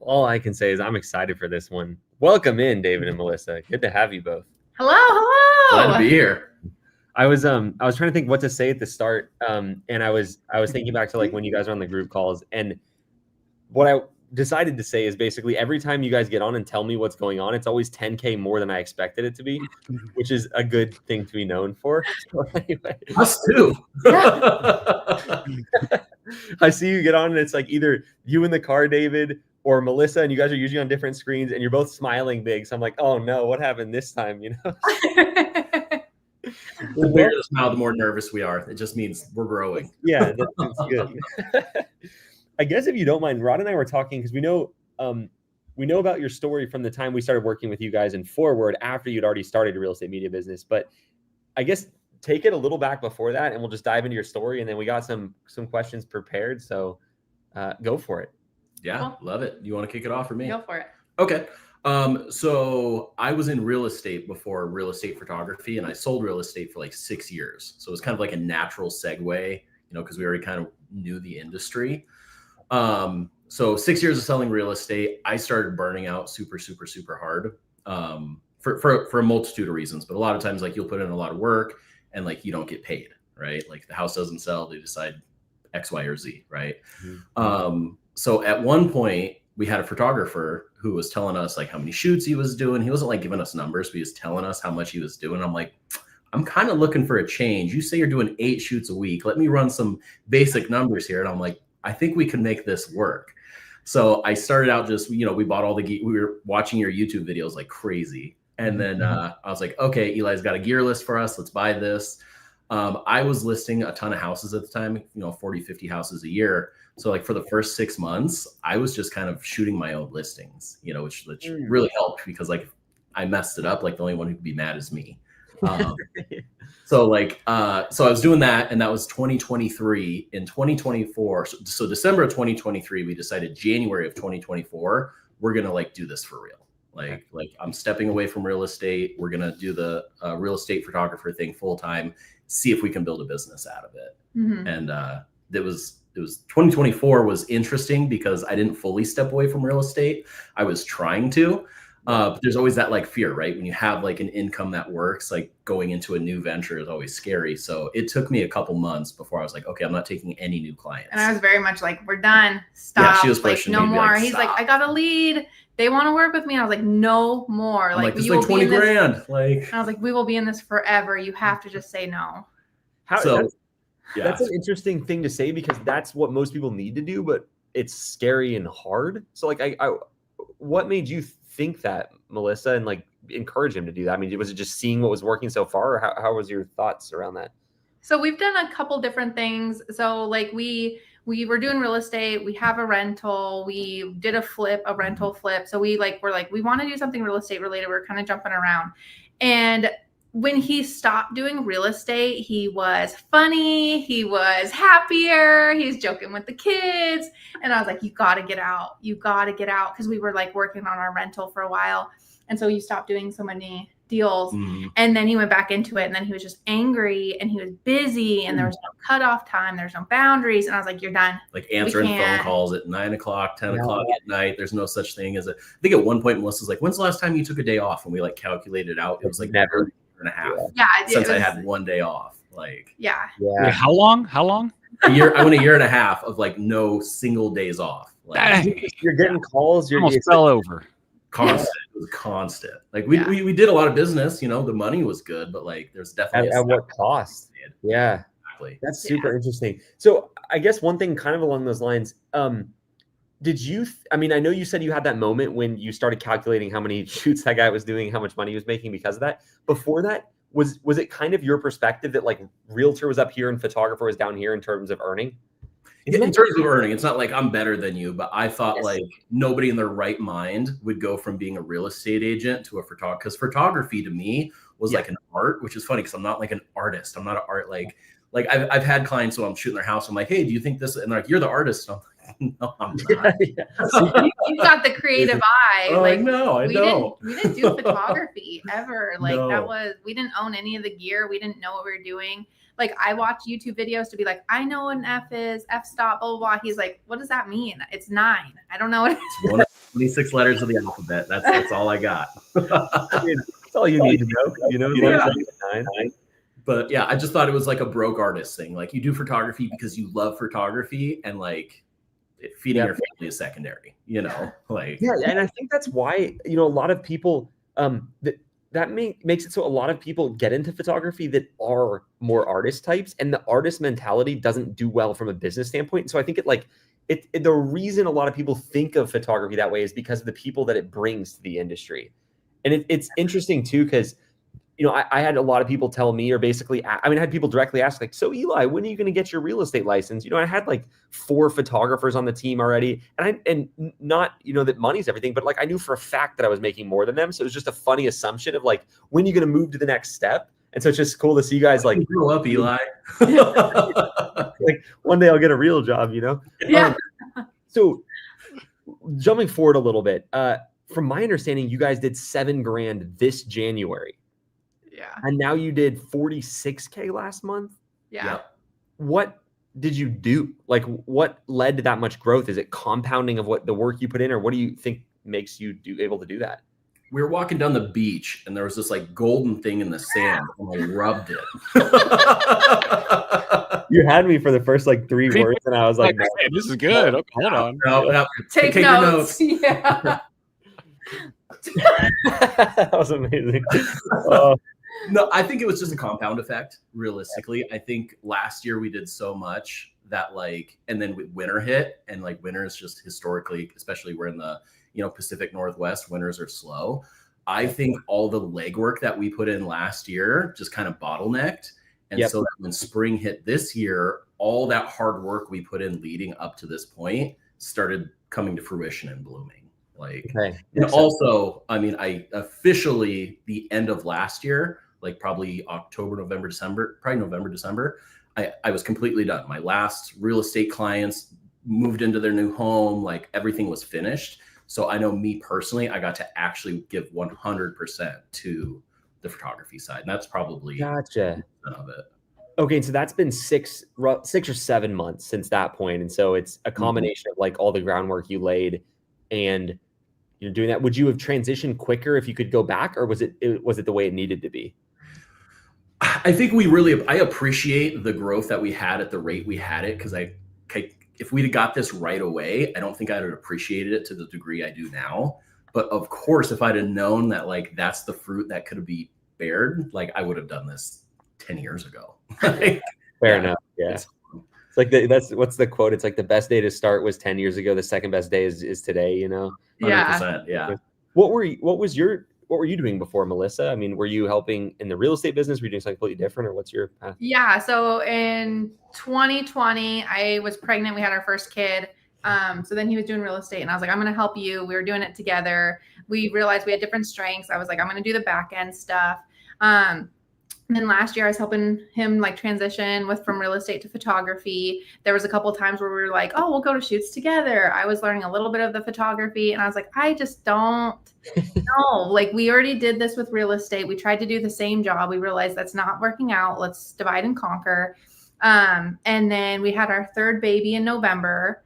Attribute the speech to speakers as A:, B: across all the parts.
A: All I can say is I'm excited for this one. Welcome in, David and Melissa. Good to have you both.
B: Hello.
C: Glad to be here.
A: I was trying to think what to say at the start, and I was thinking back to like when you guys are on the group calls, and what I decided to say is basically every time you guys get on and tell me what's going on, it's always 10K more than I expected it to be, which is a good thing to be known for. So anyway,
C: Us too.
A: I see you get on and it's like either you in the car, David, or Melissa, and you guys are usually on different screens and you're both smiling big. So I'm like, oh no, what happened this time? You know?
C: The bigger the smile, the more nervous we are. It just means we're growing.
A: Yeah, that's good. I guess if you don't mind, Rod and I were talking because we know about your story from the time we started working with you guys and forward after you'd already started a real estate media business. But I guess take it a little back before that and we'll just dive into your story. And then we got some questions prepared. So go for it.
C: Yeah, cool. Love it. You want to kick it off for me?
B: Go for it.
C: Okay. So I was in real estate before real estate photography, and I sold real estate for like 6 years. So it was kind of like a natural segue, because we already kind of knew the industry. So 6 years of selling real estate, I started burning out super, super, super hard, for a multitude of reasons. But a lot of times, like, you'll put in a lot of work and like you don't get paid, right? Like the house doesn't sell, they decide X, Y, or Z, right? Mm-hmm. So at one point we had a photographer who was telling us like how many shoots he was doing. He wasn't like giving us numbers, but he was telling us how much he was doing. I'm like, I'm kind of looking for a change. You say you're doing 8 shoots a week. Let me run some basic numbers here. And I'm like, I think we can make this work. So I started out just, we bought all we were watching your YouTube videos like crazy. And then I was like, okay, Eli's got a gear list for us. Let's buy this. I was listing a ton of houses at the time, 40, 50 houses a year. So like for the first 6 months, I was just kind of shooting my own listings, which really helped because like I messed it up. Like the only one who could be mad is me. So I was doing that, and that was 2023. In 2024, so December of 2023, we decided January of 2024, we're going to like do this for real. Like I'm stepping away from real estate. We're going to do the real estate photographer thing full time, see if we can build a business out of it. Mm-hmm. And was 2024 was interesting because I didn't fully step away from real estate. I was trying to, but there's always that like fear, right? When you have like an income that works, like going into a new venture is always scary. So it took me a couple months before I was like, okay, I'm not taking any new clients.
B: And I was very much like, we're done. Stop.
C: Yeah, she was pushing
B: like, no
C: me.
B: more.
C: Like,
B: he's like, I got a lead. They want to work with me. And I was like, no more.
C: I'm like, this is like 20 grand. Like,
B: I was like, we will be in this forever. You have to just say no.
A: That's an interesting thing to say because that's what most people need to do, but it's scary and hard. So like, what made you think that, Melissa, and like encourage him to do that? I mean, was it just seeing what was working so far, or how was your thoughts around that?
B: So we've done a couple different things. So like we were doing real estate. We have a rental. We did a rental flip. So we're like, we want to do something real estate related. We're kind of jumping around. And when he stopped doing real estate, he was funny. He was happier. He's joking with the kids. And I was like, you got to get out. You got to get out. Because we were like working on our rental for a while. And so you stopped doing so many deals. And then he went back into it. And then he was just angry and he was busy and there was no cutoff time. There's no boundaries. And I was like, you're done.
C: Like answering phone calls at 9 o'clock, 10 o'clock at night. There's no such thing as I think at one point, Melissa's like, when's the last time you took a day off? And we like calculated out. It was like never. And a half since I had 1 day off. Like,
D: Wait, how long?
C: A year. I went a year and a half of like no single days off. Like,
A: you're getting calls. You're
D: almost fell over.
C: Constant. It was constant. Like we did a lot of business. You know, the money was good, but like there's definitely
A: at what cost? Yeah,
C: exactly.
A: That's super interesting. So I guess one thing kind of along those lines. Did you, I mean, I know you said you had that moment when you started calculating how many shoots that guy was doing, how much money he was making because of that. Before that, was it kind of your perspective that like realtor was up here and photographer was down here in terms of earning?
C: In terms of earning, it's not like I'm better than you, but I thought like nobody in their right mind would go from being a real estate agent to a photographer. Because photography to me was like an art, which is funny because I'm not like an artist. I'm not an art like I've had clients who I'm shooting their house. I'm like, hey, do you think this? And they're like, you're the artist. I'm like, no, I'm not.
B: You got the creative eye.
C: Oh, like, no, I don't.
B: We didn't do photography ever. Like we didn't own any of the gear. We didn't know what we were doing. Like I watch YouTube videos to be like, I know what an F is, F stop, blah, blah, blah. He's like, what does that mean? It's 9. I don't know what it is.
C: It's one of 26 letters of the alphabet. That's all I got.
A: I mean, that's all you need to know. You know,
C: nine. But yeah, I just thought it was like a broke artist thing. Like you do photography because you love photography and like feeding your family is secondary, you know, like.
A: Yeah. And I think that's why, you know, a lot of people, that makes it so a lot of people get into photography that are more artist types, and the artist mentality doesn't do well from a business standpoint. So I think the reason a lot of people think of photography that way is because of the people that it brings to the industry. And it's interesting too, because, you know, I had a lot of people tell me, or basically, I had people directly ask like, so Eli, when are you going to get your real estate license? You know, I had like 4 photographers on the team already, and not, you know, that money's everything, but like I knew for a fact that I was making more than them. So it was just a funny assumption of like, when are you going to move to the next step? And so it's just cool to see you guys like
C: grow up, Eli.
A: Like one day I'll get a real job, you know?
B: Yeah.
A: So jumping forward a little bit, from my understanding, you guys did $7 grand this January.
B: Yeah.
A: And now you did 46K last month.
B: Yeah.
C: Yep.
A: What did you do? Like what led to that much growth? Is it compounding of what the work you put in, or what do you think makes you able to do that?
C: We were walking down the beach and there was this like golden thing in the sand and I rubbed it.
A: You had me for the first like 3 words and I was like, no.
D: Hey, this is good. Okay, hold on.
C: No,
B: Take notes. Yeah.
A: That was amazing.
C: No, I think it was just a compound effect. Realistically, I think last year we did so much that like, and then winter hit, and like winter is just historically, especially we're in the, you know, Pacific Northwest, winters are slow. I think all the legwork that we put in last year just kind of bottlenecked. And so that when spring hit this year, all that hard work we put in leading up to this point started coming to fruition and blooming. Like, and also, I mean, I officially the end of last year, like probably October, November, December, probably November, December, I was completely done. My last real estate clients moved into their new home, like everything was finished. So I know me personally, I got to actually give 100% to the photography side. And that's probably
A: gotcha
C: of it.
A: Okay, so that's been 6 or 7 months since that point, and so it's a combination of like all the groundwork you laid, and you're doing that. Would you have transitioned quicker if you could go back, or was it the way it needed to be?
C: I think I appreciate the growth that we had at the rate we had it, because if we'd have got this right away, I don't think I'd have appreciated it to the degree I do now. But of course, if I'd have known that like that's the fruit that could be bared, like I would have done this 10 years ago.
A: Fair enough. Yeah. It's like that's what's the quote? It's like the best day to start was 10 years ago. The second best day is today, you know?
C: 100%, yeah.
A: What were you doing before, Melissa? I mean, were you helping in the real estate business? Were you doing something completely different, or what's your path?
B: Yeah. So in 2020, I was pregnant. We had our first kid. So then he was doing real estate, and I was like, I'm going to help you. We were doing it together. We realized we had different strengths. I was like, I'm going to do the back end stuff. And then last year I was helping him like transition from real estate to photography. There was a couple of times where we were like, oh, we'll go to shoots together. I was learning a little bit of the photography, and I was like, I just don't know. Like, we already did this with real estate. We tried to do the same job. We realized that's not working out. Let's divide and conquer. And then we had our third baby in November.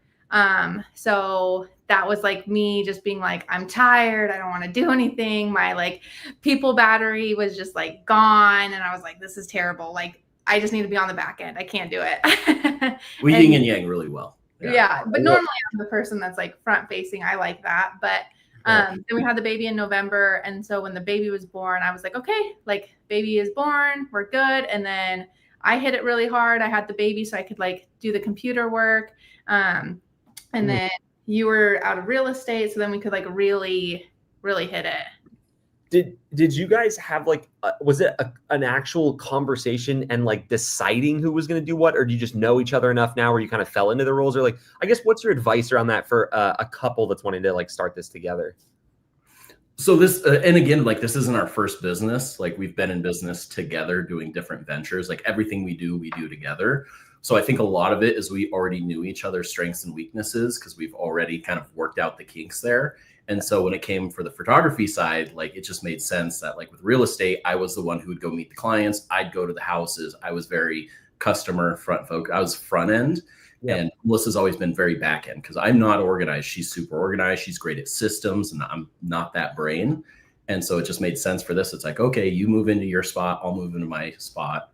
B: So that was like me just being like, I'm tired. I don't want to do anything. My like people battery was just like gone. And I was like, this is terrible. Like, I just need to be on the back end. I can't do it.
C: We yin and yang really well.
B: Yeah. But normally I'm the person that's like front facing. I like that. But then we had the baby in November. And so when the baby was born, I was like, okay, like baby is born. We're good. And then I hit it really hard. I had the baby so I could like do the computer work. And then you were out of real estate, so then we could like really, really hit it.
A: Did you guys have like, was it an actual conversation and like deciding who was going to do what, or do you just know each other enough now where you kind of fell into the roles? Or like, I guess, what's your advice around that for a couple that's wanting to like start this together?
C: So this, and again, like this isn't our first business. Like we've been in business together doing different ventures. Like everything we do together. So I think a lot of it is we already knew each other's strengths and weaknesses because we've already kind of worked out the kinks there. And so when it came for the photography side, like it just made sense that like with real estate, I was the one who would go meet the clients. I'd go to the houses. I was very customer front focused. I was front end. Yeah. And Melissa's always been very back end because I'm not organized. She's super organized. She's great at systems, and I'm not that brain. And so it just made sense for this. It's like, okay, you move into your spot. I'll move into my spot.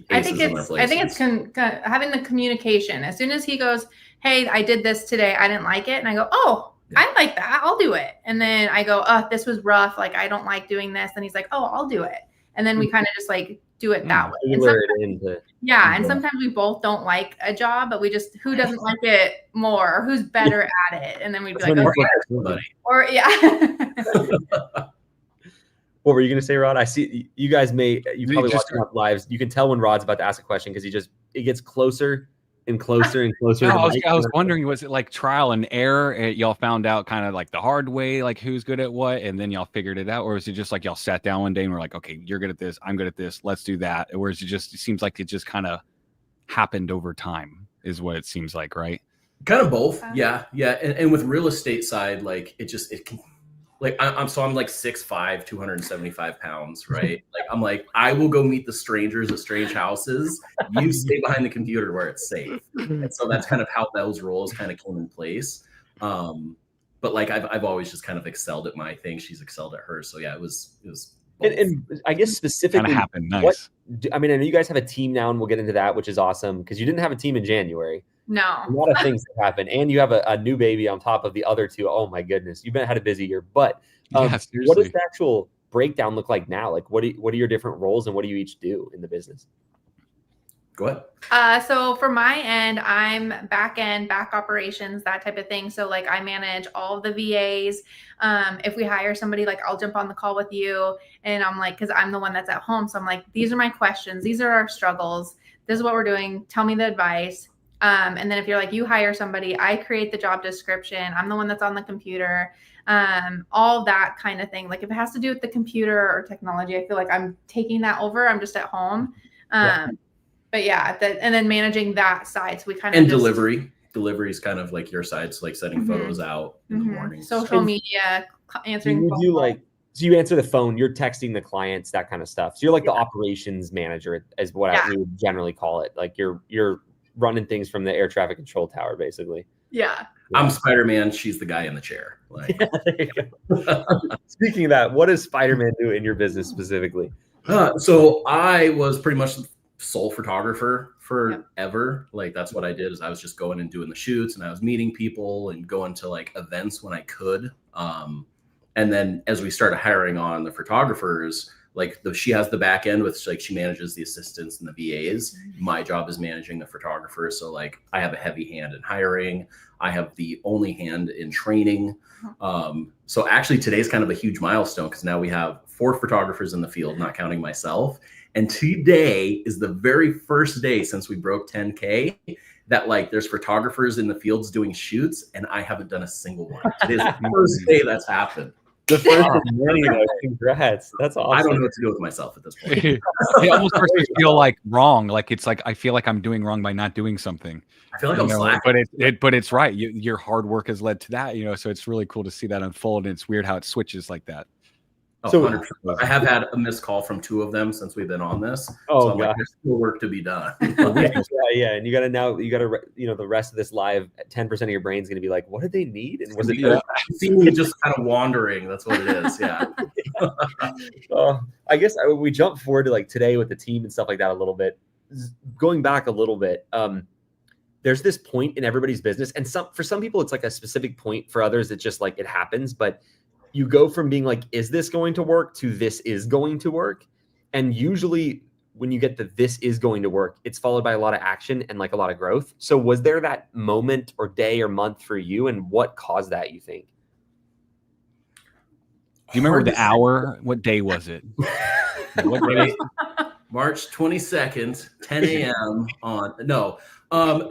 B: I think it's having the communication. As soon as he goes, hey, I did this today, I didn't like it. And I go, oh, yeah. I like that. I'll do it. And then I go, oh, this was rough. Like, I don't like doing this. And he's like, oh, I'll do it. And then we kind of just like do it that way. And sometimes we both don't like a job, but we just, who doesn't like it more? Or who's better at it? And then we'd be like, okay. Or yeah.
A: What were you going to say, Rod? I see you guys probably watch enough lives. You can tell when Rod's about to ask a question because it gets closer and closer and closer.
D: No, I was wondering, was it like trial and error? Y'all found out kind of like the hard way, like who's good at what, and then y'all figured it out? Or is it just like y'all sat down one day and were like, okay, you're good at this, I'm good at this, let's do that? Or is it seems like it just kind of happened over time is what it seems like, right?
C: Kind of both. Yeah. And with real estate side, like it can, like I'm like 6'5", 275 pounds, right? Like I'm like, I will go meet the strangers at strange houses. You stay behind the computer where it's safe. And so that's kind of how those roles kind of came in place. But like I've always just kind of excelled at my thing. She's excelled at hers. So yeah, it was
A: and I guess specifically
D: kind of happened. Nice.
A: I mean, I know you guys have a team now, and we'll get into that, which is awesome because you didn't have a team in January.
B: No.
A: A lot of things have happened. And you have a new baby on top of the other two. Oh my goodness. You've had a busy year. But what does the actual breakdown look like now? Like what are your different roles and what do you each do in the business?
C: Go ahead.
B: So for my end, I'm back operations, that type of thing. So like I manage all of the VAs. If we hire somebody, like I'll jump on the call with you and I'm like, cause I'm the one that's at home. So I'm like, these are my questions. These are our struggles. This is what we're doing. Tell me the advice. And then if you're like, you hire somebody, I create the job description. I'm the one that's on the computer, all that kind of thing. Like if it has to do with the computer or technology, I feel like I'm taking that over. I'm just at home. But yeah, and then managing that side. So we kind of
C: delivery is kind of like your side. So like sending photos out in the morning.
B: Social media, answering.
A: So you answer the phone, you're texting the clients, that kind of stuff. So you're like the operations manager, is what we would generally call it. Like you're running things from the air traffic control tower, basically.
B: Yeah.
C: I'm Spider-Man. She's the guy in the chair. Like,
A: Speaking of that, what does Spider-Man do in your business specifically?
C: So I was pretty much the sole photographer forever. Like that's what I did, is I was just going and doing the shoots, and I was meeting people and going to like events when I could. And then as we started hiring on the photographers, like she has the back end with like she manages the assistants and the VAs. My job is managing the photographers. So like I have a heavy hand in hiring. I have the only hand in training. So actually today's kind of a huge milestone, because now we have 4 photographers in the field, not counting myself. And today is the very first day since we broke 10K that like there's photographers in the fields doing shoots, and I haven't done a single one. Today's the first day that's happened.
A: The first of many, though. Congrats. That's awesome.
C: I don't know what to do with myself at this point.
D: It almost starts to feel like wrong. Like it's like I feel like I'm doing wrong by not doing something.
C: I feel like I'm slacking.
D: But it's right. Your hard work has led to that, you know. So it's really cool to see that unfold, and it's weird how it switches like that.
C: Oh, so 100%. I have had a missed call from 2 of them since we've been on this.
A: Oh,
C: so like, there's still work to be done.
A: yeah. And you got to, you know, the rest of this live, 10% of your brain's going to be like, what did they need? And was it
C: see me just kind of wandering? That's what it is. Yeah.
A: I guess we jump forward to like today with the team and stuff like that a little bit. Going back a little bit, there's this point in everybody's business, and for some people it's like a specific point. For others, it's just like it happens. But you go from being like, is this going to work, to this is going to work. And usually when you get the this is going to work, it's followed by a lot of action and like a lot of growth. So was there that moment or day or month for you, and what caused that, you think?
D: Do you remember the hour? What day was it?
C: What day? March 22nd, 10 a.m. on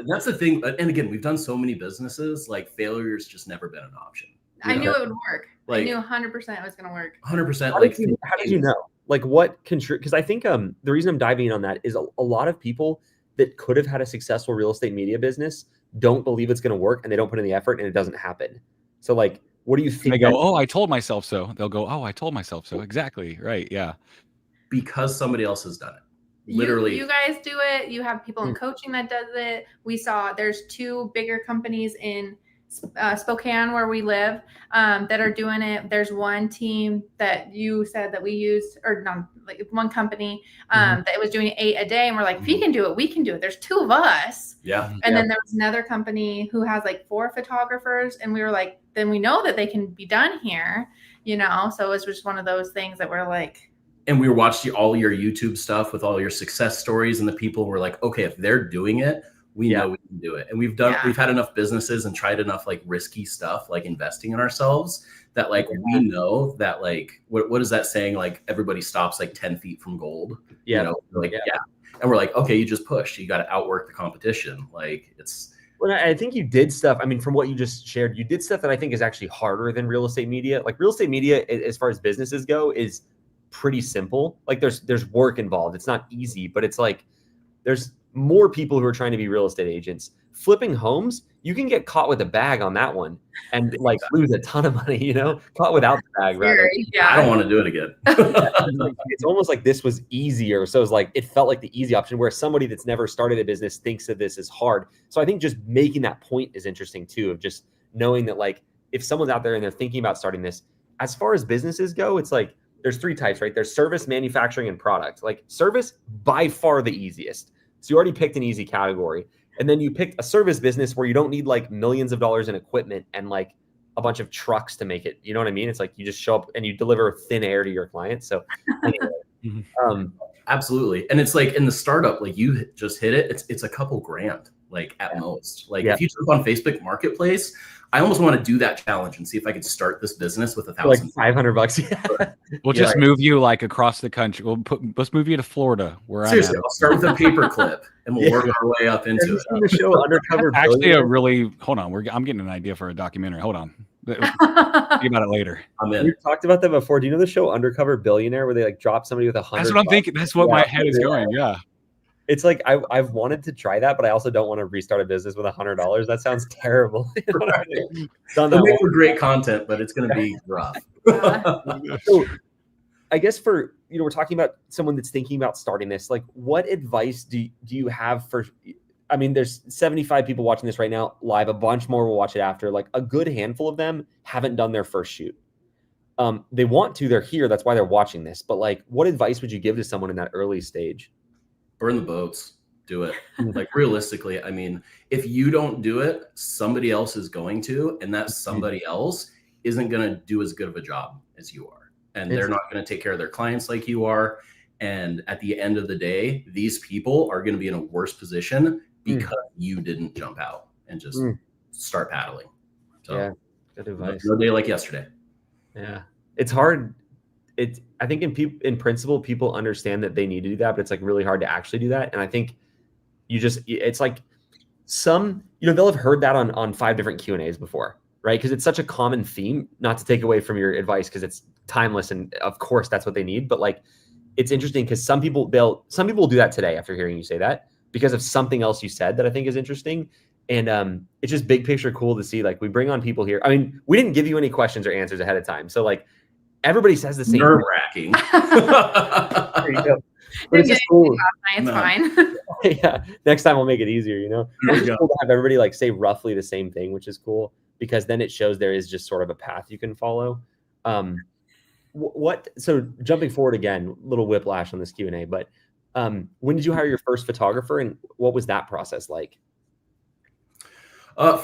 C: that's the thing. And again, we've done so many businesses, like failure's just never been an option.
B: I knew it would work.
C: Like,
B: I knew 100% it was going to work.
C: 100%.
A: How did you know? Like what contribute? Because I think the reason I'm diving in on that is a lot of people that could have had a successful real estate media business don't believe it's going to work, and they don't put in the effort, and it doesn't happen. So like, what do you think?
D: They go, oh, I told myself so. They'll go, oh, I told myself so. Exactly. Right. Yeah.
C: Because somebody else has done it. Literally.
B: You guys do it. You have people in coaching that does it. We saw there's 2 bigger companies in Spokane where we live that are doing it. There's one team that you said that we used, or not, like one company that was doing 8 a day, and we're like, if he can do it, we can do it. There's 2 of us.
C: Yeah.
B: And then there was another company who has like 4 photographers, and we were like, then we know that they can be done here, you know. So it was just one of those things that we're like.
C: And we were watching all your YouTube stuff with all your success stories, and the people were like, okay, if they're doing it, we know we can do it. And we've had enough businesses and tried enough like risky stuff, like investing in ourselves, that like we know that like what is that saying? Like everybody stops like 10 feet from gold.
A: Yeah.
C: You know, like and we're like, okay, you just push. You got to outwork the competition. Like it's.
A: Well, I think you did stuff. I mean, from what you just shared, you did stuff that I think is actually harder than real estate media. Like real estate media, as far as businesses go, is pretty simple. Like there's work involved. It's not easy, but it's like there's more people who are trying to be real estate agents. Flipping homes, you can get caught with a bag on that one and like lose a ton of money, you know, caught without the bag. Rather.
B: Yeah.
C: I don't want to do it again.
A: It's almost like this was easier. So it's like, it felt like the easy option, where somebody that's never started a business thinks that this is hard. So I think just making that point is interesting too, of just knowing that like, if someone's out there and they're thinking about starting this, as far as businesses go, it's like, there's 3 types, right? There's service, manufacturing, and product. Like service, by far the easiest. So you already picked an easy category. And then you picked a service business where you don't need like millions of dollars in equipment and like a bunch of trucks to make it. You know what I mean? It's like you just show up and you deliver thin air to your clients. So anyway,
C: absolutely. And it's like in the startup, like you just hit it. It's a couple grand, like at most. Like if you jump on Facebook Marketplace, I almost want to do that challenge and see if I could start this business with $1,000.
A: Like $500.
D: We'll just move you like across the country. Let's move you to Florida, where
C: seriously, I'll start with a paperclip and we'll work our way up into it.
A: The show Undercover
D: Actually, hold on. I'm getting an idea for a documentary. Hold on. Think about it later.
C: I'm in.
A: We've talked about that before. Do you know the show Undercover Billionaire, where they like drop somebody with $100?
D: That's what I'm thinking. That's what my head is going. Yeah.
A: It's like I've wanted to try that, but I also don't want to restart a business with $100. That sounds terrible.
C: They'll make for great content, but it's going to be rough.
A: So I guess for, we're talking about someone that's thinking about starting this, like what advice do you have for, I mean, there's 75 people watching this right now live, a bunch more will watch it after, like a good handful of them haven't done their first shoot. They want to, they're here. That's why they're watching this. But like, what advice would you give to someone in that early stage?
C: Burn the boats, do it. Like realistically, I mean, if you don't do it, somebody else is going to, and that somebody else isn't going to do as good of a job as you are. And they're not going to take care of their clients like you are. And at the end of the day, these people are going to be in a worse position because you didn't jump out and just start paddling. So
A: yeah, good advice.
C: No day like yesterday.
A: Yeah, it's hard. I think in principle, people understand that they need to do that, but it's like really hard to actually do that. And I think it's like they'll have heard that on 5 different Q&As before, right? Because it's such a common theme, not to take away from your advice, because it's timeless. And of course that's what they need. But like, it's interesting because some people will do that today after hearing you say that because of something else you said that I think is interesting. And it's just big picture cool to see, like, we bring on people here. I mean, we didn't give you any questions or answers ahead of time. So like everybody says the same.
C: Nerve-wracking.
A: There you go. But it's just cool.
B: It's fine.
A: Yeah. Next time we'll make it easier, It's just cool to have everybody like say roughly the same thing, which is cool because then it shows there is just sort of a path you can follow. So jumping forward again, little whiplash on this Q&A, but when did you hire your first photographer and what was that process like?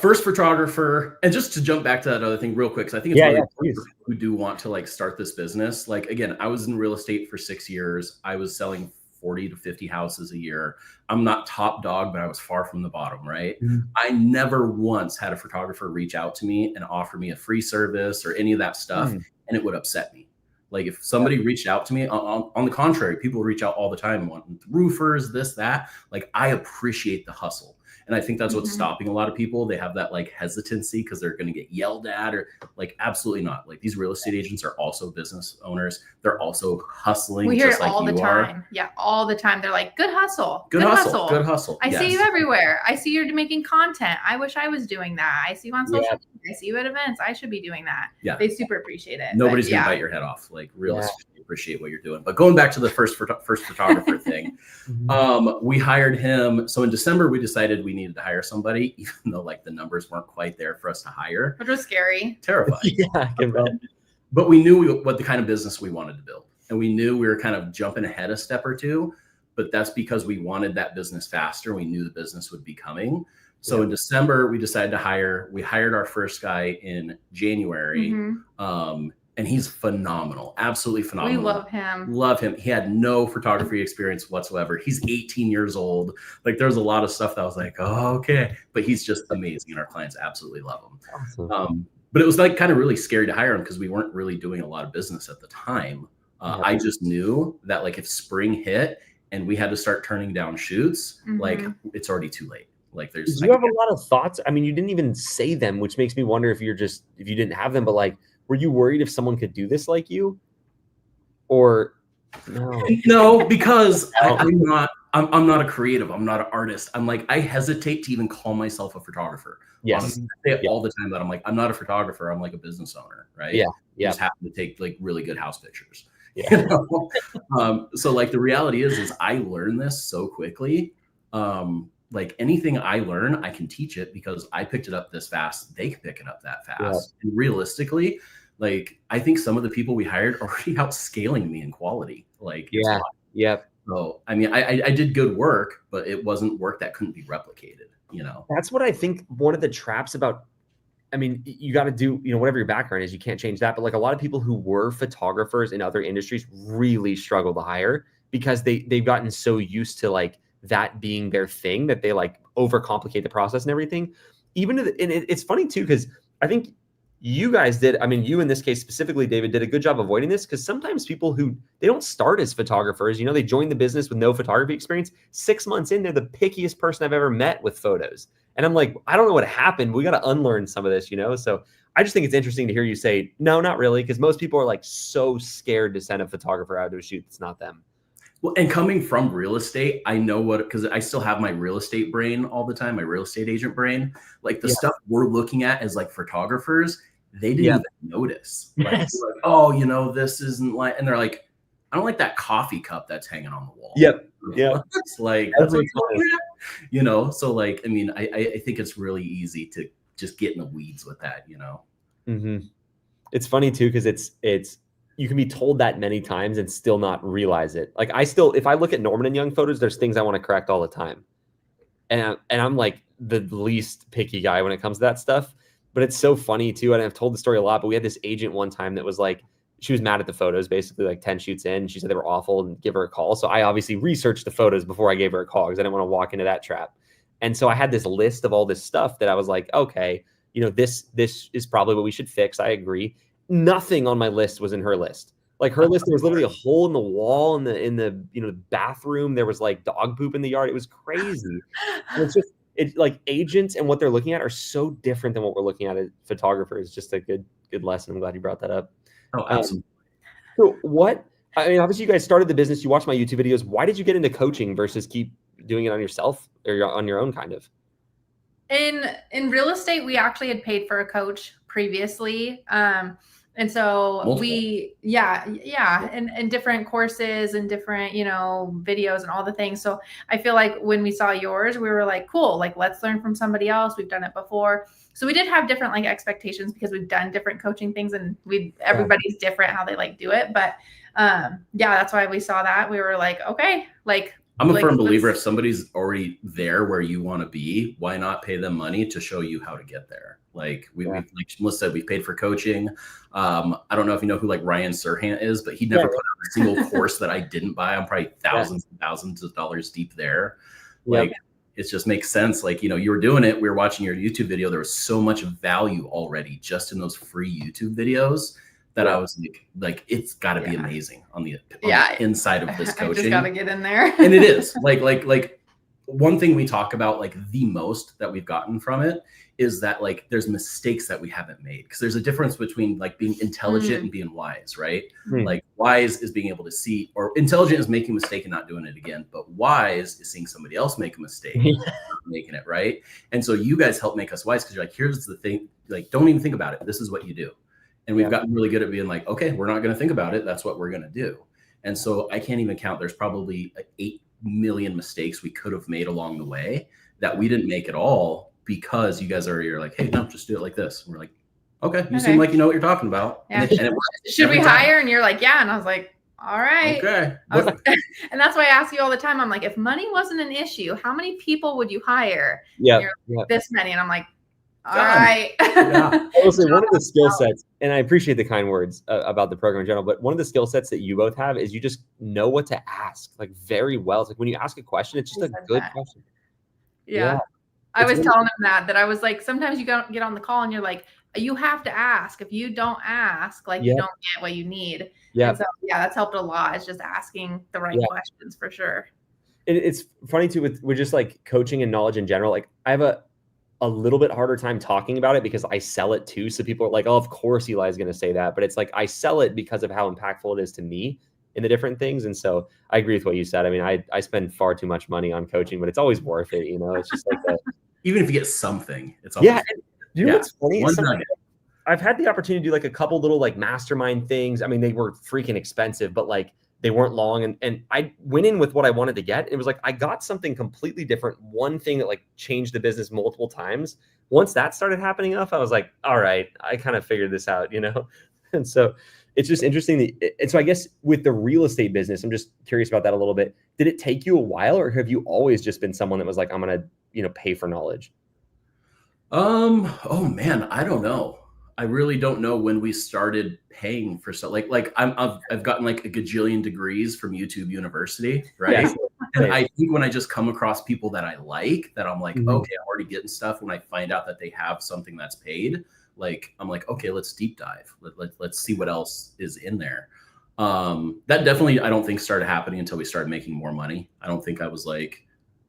C: First photographer, and just to jump back to that other thing real quick, because I think it's really important for people who do want to like start this business. Like, again, I was in real estate for 6 years. I was selling 40 to 50 houses a year. I'm not top dog, but I was far from the bottom, right? I never once had a photographer reach out to me and offer me a free service or any of that stuff, and it would upset me. Like if somebody reached out to me, on the contrary, people reach out all the time, wanting roofers, this, that. Like I appreciate the hustle. And I think that's what's stopping a lot of people. They have that like hesitancy because they're going to get yelled at or like, absolutely not. Like these real estate agents are also business owners. They're also hustling.
B: We hear
C: just
B: it
C: like
B: all the
C: you
B: time.
C: are.
B: Yeah, all the time. They're like, good hustle.
C: Good hustle. Good hustle.
B: I see you everywhere. I see you're making content. I wish I was doing that. I see you on social media. I see you at events. I should be doing that.
C: Yeah.
B: They super appreciate it.
C: Nobody's going to bite your head off. Like realistically appreciate what you're doing. But going back to the first photographer thing, we hired him. So in December, we decided we needed to hire somebody, even though like the numbers weren't quite there for us to hire.
B: Which was scary.
C: Terrifying.
A: Yeah,
C: but we knew what the kind of business we wanted to build. And we knew we were kind of jumping ahead a step or two, but that's because we wanted that business faster. We knew the business would be coming. So in December, we decided to we hired our first guy in January. And he's phenomenal, absolutely phenomenal.
B: We love him.
C: Love him. He had no photography experience whatsoever. He's 18 years old. Like there's a lot of stuff that I was like, oh, okay. But he's just amazing. And our clients absolutely love him.
A: Awesome.
C: But it was like kind of really scary to hire him because we weren't really doing a lot of business at the time. I just knew that like if spring hit and we had to start turning down shoots, like it's already too late. Like there's.
A: Did you have a lot of thoughts? I mean, you didn't even say them, which makes me wonder if you didn't have them, but like, were you worried if someone could do this like you? Or no? No,
C: because I'm not a creative. I'm not an artist. I'm like, I hesitate to even call myself a photographer.
A: Yes.
C: Honestly. I say it all the time that I'm like, I'm not a photographer. I'm like a business owner, right?
A: Yeah.
C: I just happen to take like really good house pictures.
A: Yeah.
C: You know? So like the reality is I learned this so quickly. Like anything I learn, I can teach it because I picked it up this fast. They can pick it up that fast. And realistically, like I think some of the people we hired are already outscaling me in quality. Like, So, I mean, I did good work, but it wasn't work that couldn't be replicated, you know?
A: That's what I think one of the traps about, I mean, you got to do, whatever your background is, you can't change that. But like a lot of people who were photographers in other industries really struggle to hire because they've gotten so used to like that being their thing that they like overcomplicate the process and everything. And it's funny too, because I think you guys did, I mean, you in this case specifically, David, did a good job avoiding this because sometimes people they don't start as photographers, they join the business with no photography experience. 6 months in, they're the pickiest person I've ever met with photos. And I'm like, I don't know what happened. We got to unlearn some of this, So I just think it's interesting to hear you say, no, not really. Because most people are like so scared to send a photographer out to a shoot. It's not them.
C: Well, and coming from real estate, I know because I still have my real estate brain all the time, my real estate agent brain. Like the stuff we're looking at as like photographers, they didn't even notice. Like,
A: Yes.
C: they're like, oh, you know, this isn't like, and they're like, I don't like that coffee cup that's hanging on the wall.
A: Yep. Yeah.
C: It's like, that's what you know? So like, I mean, I think it's really easy to just get in the weeds with that, you know?
A: Mm-hmm. It's funny too, because it's you can be told that many times and still not realize it. Like if I look at Norman and Young photos, there's things I want to correct all the time. And I'm like the least picky guy when it comes to that stuff. But it's so funny too. And I've told the story a lot, but we had this agent one time that was like, she was mad at the photos, basically like 10 shoots in. She said they were awful and give her a call. So I obviously researched the photos before I gave her a call because I didn't want to walk into that trap. And so I had this list of all this stuff that I was like, okay, you know, this is probably what we should fix. I agree. Nothing on my list was in her list. Like her list, there was literally a hole in the wall in the you know, bathroom. There was like dog poop in the yard. It was crazy. And it's like agents and what they're looking at are so different than what we're looking at as photographers. Just a good lesson. I'm glad you brought that up.
C: Oh, absolutely.
A: So I mean, obviously you guys started the business, you watched my YouTube videos. Why did you get into coaching versus keep doing it on yourself or on your own kind of?
B: In real estate, we actually had paid for a coach previously. And so and different courses and different, you know, videos and all the things. So I feel like when we saw yours, we were like, cool, like let's learn from somebody else. We've done it before. So we did have different like expectations because we've done different coaching things and everybody's different how they like do it. But that's why we saw that. We were like, okay, like
C: I'm a firm believer if somebody's already there where you want to be, why not pay them money to show you how to get there? Like we like Melissa said, we paid for coaching. I don't know if you know who like Ryan Serhant is, but he never put out a single course that I didn't buy. I'm probably thousands and thousands of dollars deep there. Like it just makes sense. Like, you know, you were doing it. We were watching your YouTube video. There was so much value already just in those free YouTube videos that I was like, it's got to be amazing on the inside of this coaching.
B: I just got to get in there.
C: And it is like one thing we talk about like the most that we've gotten from it is that like there's mistakes that we haven't made because there's a difference between like being intelligent and being wise, right? Like wise is being able to see, or intelligent is making a mistake and not doing it again, but wise is seeing somebody else make a mistake and not making it, right? And so you guys help make us wise because you're like, here's the thing, like don't even think about it. This is what you do. And we've gotten really good at being like, okay, we're not going to think about it. That's what we're going to do. And so I can't even count. There's probably 8 million mistakes we could have made along the way that we didn't make at all because you guys you're like, hey, no, just do it like this. And we're like, okay, you seem like you know what you're talking about.
B: Yeah.
C: And it
B: should we hire? And you're like, yeah. And I was like, all right.
C: Okay.
B: And that's why I ask you all the time. I'm like, if money wasn't an issue, how many people would you hire?
A: Yeah.
B: Like, this many. And I'm like, all right.
A: Also, one of the skill sets, and I appreciate the kind words about the program in general, but one of the skill sets that you both have is you just know what to ask like very well. It's like when you ask a question, it's just a good question.
B: Yeah. I was telling him that I was like, sometimes you get on the call and you're like, you have to ask. If you don't ask, like you don't get what you need. Yeah. And so that's helped a lot. It's just asking the right questions for sure.
A: It's funny too with just like coaching and knowledge in general. Like I have a little bit harder time talking about it because I sell it too. So people are like, oh, of course Eli is going to say that. But it's like, I sell it because of how impactful it is to me in the different things. And so I agree with what you said. I mean, I spend far too much money on coaching, but it's always worth it. You know, it's just like
C: even if you get something, it's always
A: you know what's funny? I've had the opportunity to do like a couple little like mastermind things. I mean, they were freaking expensive, but like they weren't long. And I went in with what I wanted to get. It was like, I got something completely different. One thing that like changed the business multiple times. Once that started happening enough, I was like, all right, I kind of figured this out, you know? And so it's just interesting. And so I guess with the real estate business, I'm just curious about that a little bit. Did it take you a while or have you always just been someone that was like, I'm going to, you know, pay for knowledge?
C: Oh man, I don't know. I really don't know when we started paying for stuff. Like I've gotten like a gajillion degrees from YouTube University, right? Yes. And I think when I just come across people that I like, that I'm like, okay, I'm already getting stuff. When I find out that they have something that's paid, like I'm like, okay, let's deep dive. Let's see what else is in there. That definitely I don't think started happening until we started making more money. I don't think I was like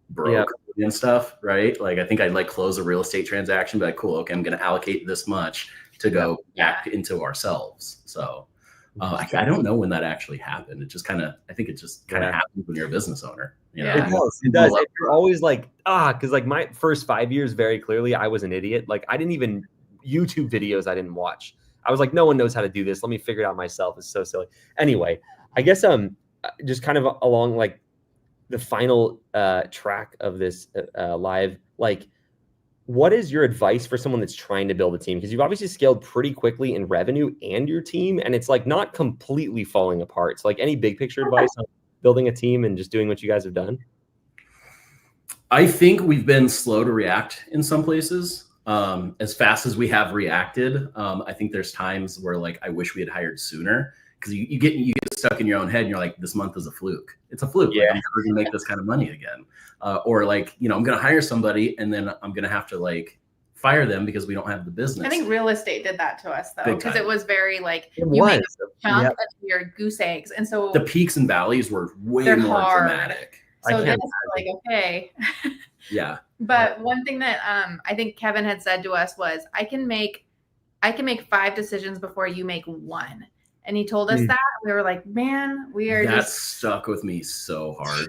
C: broke and stuff, right? Like I think I'd like close a real estate transaction, but like, cool, okay, I'm going to allocate this much to go back into ourselves. So I don't know when that actually happened. It just kind of, I think it just kind of happens when you're a business owner. You know?
A: It does. You're always like, because like my first 5 years, very clearly, I was an idiot. Like I didn't even YouTube videos I didn't watch. I was like, no one knows how to do this. Let me figure it out myself. It's so silly. Anyway, I guess just kind of along like the final track of this live, like, what is your advice for someone that's trying to build a team? Because you've obviously scaled pretty quickly in revenue and your team, and it's like not completely falling apart. So like any big picture advice on building a team and just doing what you guys have done?
C: I think we've been slow to react in some places. As fast as we have reacted, I think there's times where like I wish we had hired sooner, because you get stuck in your own head and you're like, this month is a fluke. It's a fluke.
A: Yeah.
C: Like, I'm never gonna make this kind of money again. Or like, you know, I'm gonna hire somebody and then I'm gonna have to like fire them because we don't have the business.
B: I think real estate did that to us though,
C: Big
B: because
C: time.
B: it was very like
A: It
B: you make
A: was.
B: a chunk
C: Yep.
B: of your goose eggs, and so
C: The peaks and valleys were way
B: They're
C: more
B: hard.
C: dramatic.
B: so
A: I
B: then
A: can't
B: it's like, okay.
C: Yeah.
B: But one thing that I think Kevin had said to us was, I can make 5 decisions before you make one. And he told us that. We were like, man, we are
C: That
B: just
C: stuck with me so hard.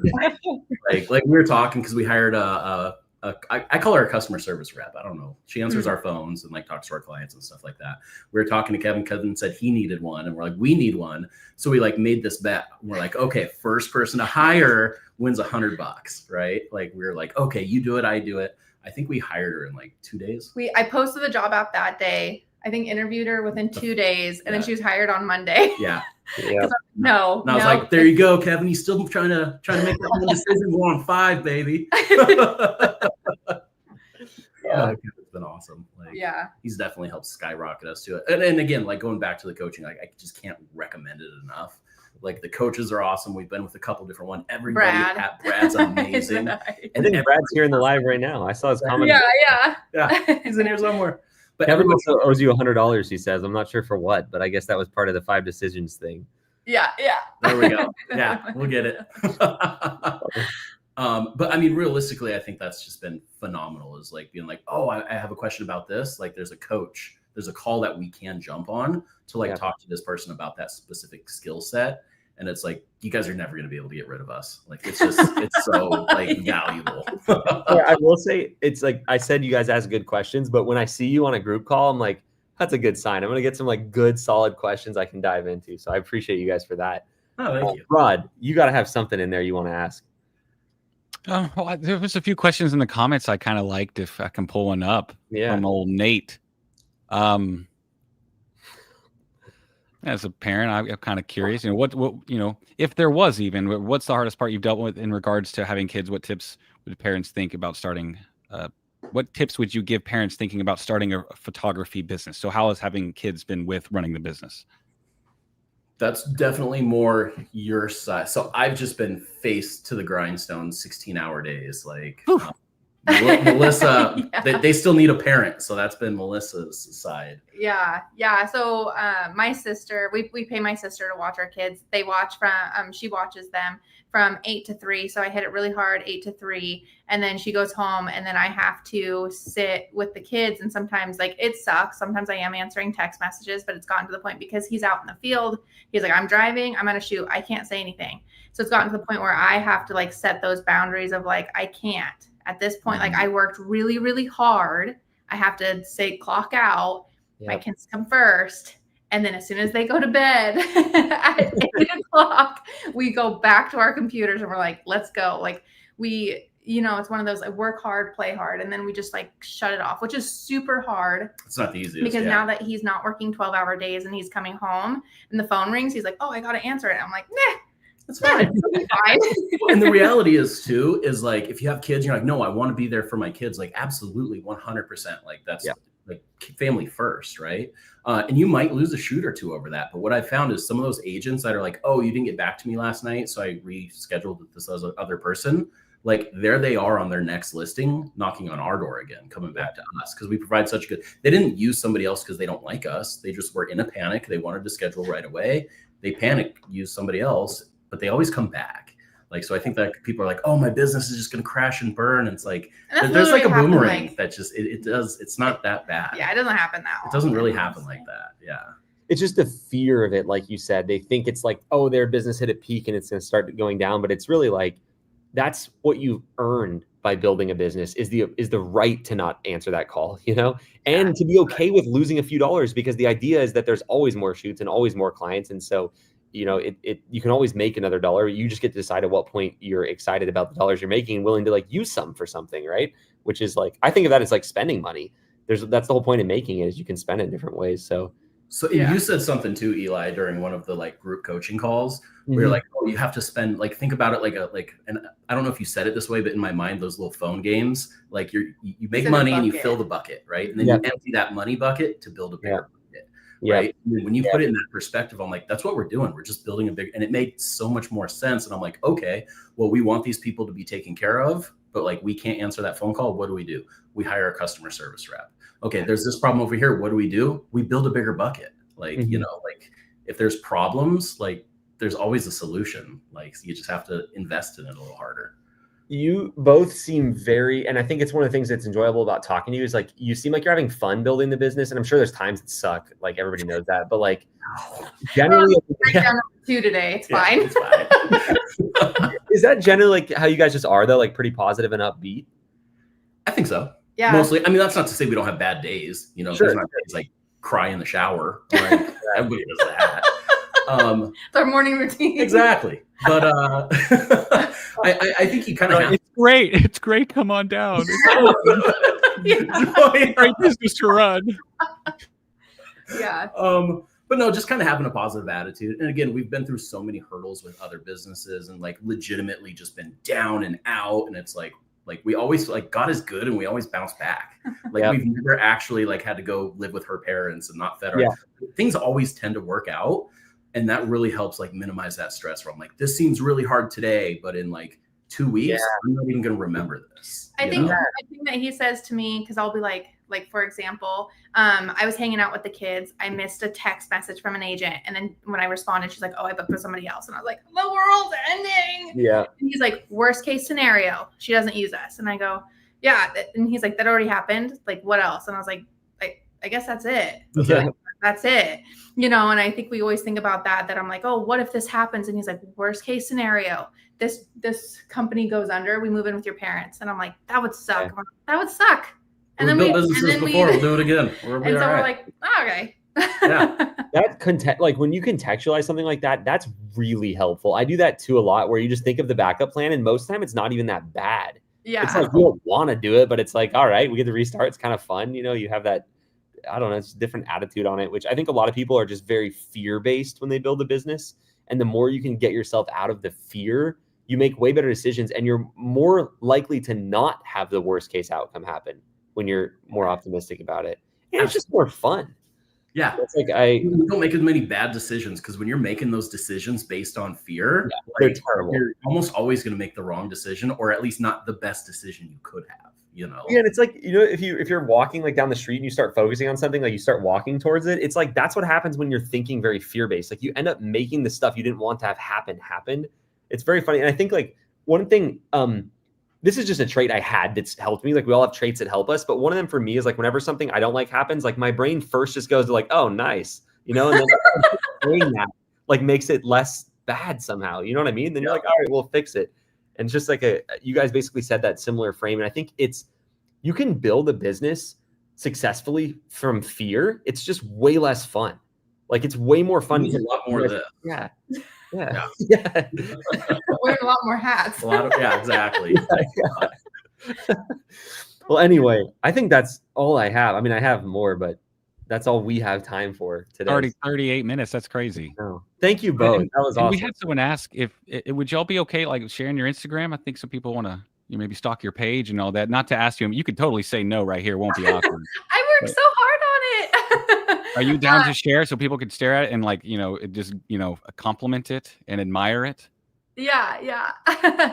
C: like we were talking because we hired I call her a customer service rep. I don't know. She answers our phones and like talks to our clients and stuff like that. We were talking to Kevin. Kevin said he needed one, and we're like, we need one. So we like made this bet. We're like, okay, first person to hire wins $100, right? Like we were like, okay, you do it, I do it. I think we hired her in like 2 days.
B: I posted the job app that day. I think interviewed her within 2 days, and then she was hired on Monday.
C: Yeah.
A: Yeah.
B: No.
C: And I was like, there you go, Kevin. He's still trying to make that one decision. We're on 5, baby.
B: Yeah.
C: It's been awesome. Like,
B: Yeah.
C: he's definitely helped skyrocket us to it. And again, like going back to the coaching, like I just can't recommend it enough. Like the coaches are awesome. We've been with a couple different ones. Everybody at Brad's amazing.
A: And then Brad's here in the live right now. I saw his comment.
C: Yeah, he's in here somewhere. But
A: Kevin
C: everybody
A: also owes you $100, he says. I'm not sure for what, but I guess that was part of the 5 decisions thing.
B: Yeah.
C: There we go. Yeah, we'll get it. But I mean, realistically, I think that's just been phenomenal. Is like being like, oh, I have a question about this. Like there's a coach, there's a call that we can jump on to like talk to this person about that specific skill set. And it's like, you guys are never going to be able to get rid of us. Like, it's just, it's so like valuable.
A: Yeah, I will say, it's like I said, you guys ask good questions, but when I see you on a group call, I'm like, that's a good sign. I'm going to get some like good, solid questions I can dive into. So I appreciate you guys for that.
C: Oh, thank you.
A: Rod, you got to have something in there you want to ask.
D: Well, there was a few questions in the comments I kind of liked, if I can pull one up from old Nate. As a parent, I'm kind of curious, what, if there was even, what's the hardest part you've dealt with in regards to having kids? What tips would parents think about starting? What tips would you give parents thinking about starting a photography business? So how has having kids been with running the business?
C: That's definitely more your side. So I've just been faced to the grindstone, 16-hour days. Like Melissa, they still need a parent. So that's been Melissa's side.
B: Yeah. So my sister, we pay my sister to watch our kids. They watch from, she watches them from 8 to 3. So I hit it really hard, 8 to 3. And then she goes home, and then I have to sit with the kids. And sometimes like it sucks. Sometimes I am answering text messages, but it's gotten to the point because he's out in the field. He's like, I'm driving, I'm going to shoot. I can't say anything. So it's gotten to the point where I have to like set those boundaries of like, I can't at this point. Like I worked really, really hard. I have to say clock out. My kids come first. And then as soon as they go to bed at 8 o'clock, we go back to our computers and we're like, let's go. Like it's one of those, like, work hard, play hard. And then we just like shut it off, which is super hard.
C: It's not the easiest.
B: Because now that he's not working 12-hour days and he's coming home and the phone rings, he's like, oh, I got to answer it. I'm like, nah.
C: That's fine.
B: Fine.
C: And the reality is like, if you have kids, you're like, no, I want to be there for my kids. Like, absolutely. 100%. Like that's like family first. Right. And you might lose a shoot or two over that. But what I found is some of those agents that are like, oh, you didn't get back to me last night, so I rescheduled with this other person. Like there they are on their next listing, knocking on our door again, coming back to us because we provide such good. They didn't use somebody else because they don't like us. They just were in a panic. They wanted to schedule right away. They panicked, used somebody else, but they always come back. Like, so I think that people are like, oh, my business is just going to crash and burn. And it's like, there's like a boomerang that just, it does, it's not that bad.
B: Yeah, it doesn't happen that
C: It doesn't really happen like that. Yeah.
A: It's just the fear of it. Like you said, they think it's like, oh, their business hit a peak and it's going to start going down. But it's really like, that's what you've earned by building a business is the right to not answer that call, and to be okay with losing a few dollars, because the idea is that there's always more shoots and always more clients. And so, you can always make another dollar. You just get to decide at what point you're excited about the dollars you're making and willing to like use some for something, right? Which is like, I think of that as like spending money. That's the whole point of making it, is you can spend it in different ways. So
C: you said something too, Eli, during one of the like group coaching calls where you're like, oh, you have to spend, like, think about it and I don't know if you said it this way, but in my mind, those little phone games, like you make money and you fill the bucket, right? And then you empty that money bucket to build a bigger bucket, right? And when you put it in that perspective, I'm like, that's what we're doing. We're just building a big, and it made so much more sense. And I'm like, okay, well, we want these people to be taken care of, but like, we can't answer that phone call. What do? We hire a customer service rep. Okay, there's this problem over here. What do? We build a bigger bucket. Like, like if there's problems, like there's always a solution. Like, you just have to invest in it a little harder.
A: You both seem and I think it's one of the things that's enjoyable about talking to you is like, you seem like you're having fun building the business. And I'm sure there's times that suck. Like, everybody knows that, but like generally
B: today, it's fine.
C: It's fine.
A: Is that generally like how you guys just are though? Like pretty positive and upbeat?
C: I think so.
B: Yeah.
C: Mostly. I mean, that's not to say we don't have bad days,
A: Sure.
C: There's not days like cry in the shower. Like, everybody does that.
B: It's our morning routine.
C: Exactly. But I think you kind of have.
D: It's great. It's great. Come on down. Great business to run.
B: Yeah.
C: But no, just kind of having a positive attitude. And again, we've been through so many hurdles with other businesses and like legitimately just been down and out. And it's like we always, like, God is good and we always bounce back. Like we've never actually like had to go live with her parents and not fed her. Things always tend to work out. And that really helps like minimize that stress where I'm like, this seems really hard today, but in like 2 weeks, I'm not even going to remember this.
B: I think that he says to me, because I'll be like, for example, I was hanging out with the kids. I missed a text message from an agent. And then when I responded, she's like, oh, I booked with somebody else. And I was like, the world's ending.
A: Yeah.
B: And he's like, worst case scenario, she doesn't use us. And I go, yeah. And he's like, that already happened. Like, what else? And I was like, I guess that's it.
A: Yeah.
B: That's it. And I think we always think about that I'm like, oh, what if this happens? And he's like, worst case scenario, this company goes under, we move in with your parents. And I'm like, that would suck.
A: Okay.
B: That would suck. And
C: we've
B: then
C: built businesses before, we'll do it again.
B: We're like, oh, okay.
C: Yeah.
A: Like when you contextualize something like that, that's really helpful. I do that too a lot, where you just think of the backup plan, and most of the time it's not even that bad.
B: Yeah.
A: It's like, you don't want to do it, but it's like, all right, we get to restart. It's kind of fun. You have that, I don't know, it's a different attitude on it, which I think a lot of people are just very fear-based when they build a business. And the more you can get yourself out of the fear, you make way better decisions, and you're more likely to not have the worst case outcome happen when you're more optimistic about it. And it's just more fun.
C: Yeah.
A: It's like
C: you don't make as many bad decisions, because when you're making those decisions based on fear,
A: they're terrible.
C: You're almost always going to make the wrong decision, or at least not the best decision you could have. Yeah,
A: and it's like, if you're walking like down the street and you start focusing on something, like you start walking towards it, it's like, that's what happens when you're thinking very fear-based. Like you end up making the stuff you didn't want to have happen. It's very funny. And I think like one thing, this is just a trait I had that's helped me. Like we all have traits that help us, but one of them for me is like, whenever something I don't like happens, like my brain first just goes to like, oh, nice. And then saying that like makes it less bad somehow. You know what I mean? Then you're like, all right, we'll fix it. And it's just like you guys basically said that similar frame. And I think you can build a business successfully from fear. It's just way less fun. Like it's way more fun.
C: A lot more of this.
A: Yeah.
B: Wearing a lot more hats.
C: Exactly.
A: Well, anyway, I think that's all I have. I mean, I have more, but that's all we have time for today.
D: Already 38 minutes. That's crazy.
A: Oh, thank you both. That was awesome.
D: We had someone ask would y'all be okay like sharing your Instagram? I think some people want to maybe stalk your page and all that. Not to ask you. You could totally say no right here. It won't be awkward.
B: I worked so hard on it.
D: Are you down to share so people could stare at it and like, just, compliment it and admire it?
B: Yeah.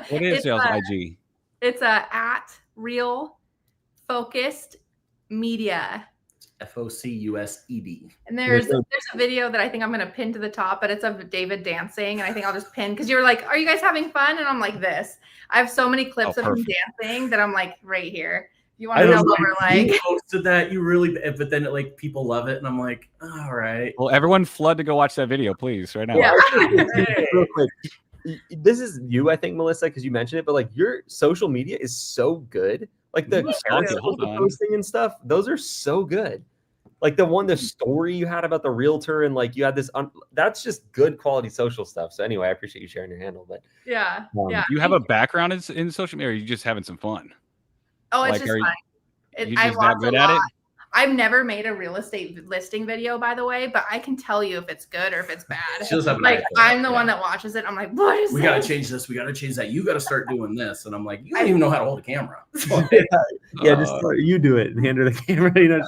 D: What is y'all's IG?
B: It's at Real Focused Media.
C: FOCUSED.
B: And there's a video that I think I'm going to pin to the top, but it's of David dancing. And I think I'll just pin, because you were like, are you guys having fun? And I'm like this. I have so many clips of him dancing that I'm like right here. You want to know what we're like?
C: You posted that, you really, but then like people love it. And I'm like, all right.
D: Well, everyone flood to go watch that video, please, right now.
B: Yeah.
A: Real quick. this is you, I think, Melissa, because you mentioned it, but like your social media is so good. Like the
D: Hold on.
A: posting and stuff, those are so good. Like the story you had about the realtor and like you had this, that's just good quality social stuff. So anyway, I appreciate you sharing your handle. But
B: yeah.
D: Do you have a background in social media, or are you just having some fun?
B: Oh, it's
D: Like,
B: just
D: are
B: fun.
D: you
B: I
D: just that
B: watch
D: good
B: a
D: at
B: lot.
D: it?
B: I've never made a real estate listing video, by the way, but I can tell you if it's good or if it's bad.
C: She does have an
B: Like
C: eye for it,
B: I'm the one that watches it. I'm like, what is
C: we
B: this?
C: got to change this. We got to change that. You got to start doing this. And I'm like, you don't even know how to hold a camera.
A: yeah, just you do it and hand her the camera. You know,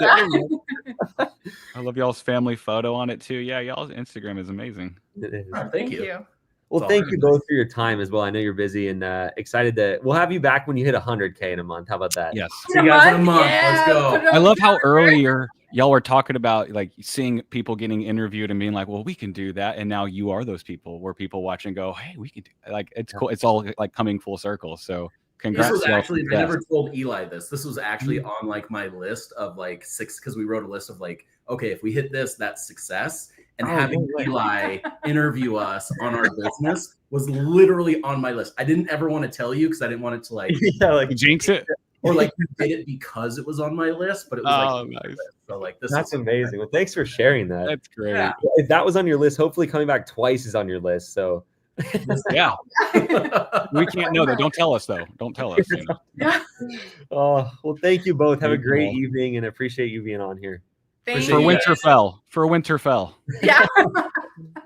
D: I love y'all's family photo on it too. Yeah, y'all's Instagram is amazing.
A: it is.
C: Oh, thank you.
A: Well, thank you both for your time as well. I know you're busy and excited to. We'll have you back when you hit 100K in a month. How about that?
D: Yes.
C: See you guys in a month.
B: Yeah,
C: Let's go.
D: I love how earlier y'all were talking about like seeing people getting interviewed and being like, well, we can do that. And now you are those people where people watch and go, hey, we can do that. Like, it's cool. It's all like coming full circle. So congrats.
C: This was actually, I never told Eli this. This was actually on like my list of like 6, because we wrote a list of like, okay, if we hit this, that's success. And having Eli interview us on our business was literally on my list. I didn't ever want to tell you because I didn't want it to like
D: jinx it.
C: Or like you did it because it was on my list, but it was
D: nice.
C: So like
A: that's amazing. Well, thanks for sharing that.
D: That's great.
B: Yeah.
A: If that was on your list, hopefully coming back twice is on your list. So
D: yeah. We can't know that. Don't tell us though. Don't tell us. You know?
B: Yeah.
A: Oh, well, thank you both. Have a
D: Thank
A: great
D: you.
A: evening and appreciate you being on here.
B: Thank
D: For
B: you.
D: Winterfell. For Winterfell.
B: Yeah.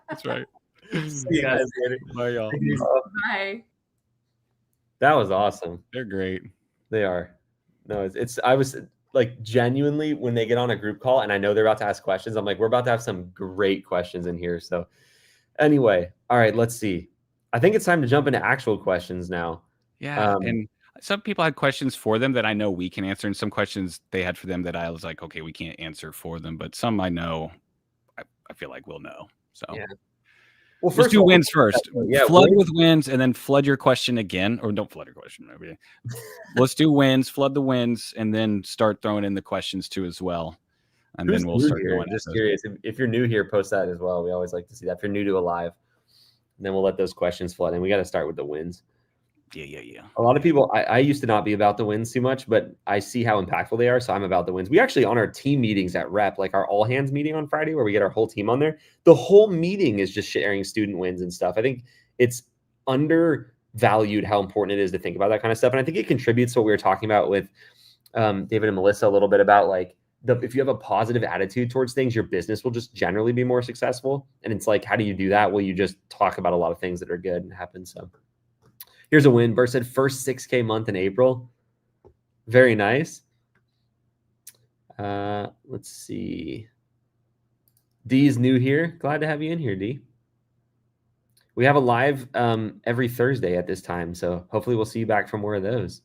D: That's right.
A: See you guys later.
D: Bye, y'all.
B: Bye.
A: That was awesome.
D: They're great.
A: They are. No, it's I was like genuinely when they get on a group call and I know they're about to ask questions, I'm like, we're about to have some great questions in here. So anyway, all right, let's see. I think it's time to jump into actual questions now.
D: Yeah. And some people had questions for them that I know we can answer, and some questions they had for them that I was like, okay, we can't answer for them. But some I know, I feel like we'll know. So
A: yeah. Well,
D: let's do wins first.
A: Yeah,
D: flood with wins, and then flood your question again, or don't flood your question. Maybe. Let's do wins, flood the wins, and then start throwing in the questions too as well. And then we'll start going.
A: Just curious, if you're new here, post that as well. We always like to see that. If you're new to a live, then we'll let those questions flood, and we got to start with the wins.
D: Yeah.
A: A lot of people, I used to not be about the wins too much, but I see how impactful they are. So I'm about the wins. We actually, on our team meetings at REPP, like our all hands meeting on Friday, where we get our whole team on there, the whole meeting is just sharing student wins and stuff. I think it's undervalued how important it is to think about that kind of stuff. And I think it contributes to what we were talking about with David and Melissa a little bit about like, if you have a positive attitude towards things, your business will just generally be more successful. And it's like, how do you do that? Well, you just talk about a lot of things that are good and happen. So here's a win. Bert said first 6K month in April. Very nice. Let's see. D's new here. Glad to have you in here, D. We have a live every Thursday at this time. So hopefully we'll see you back for more of those.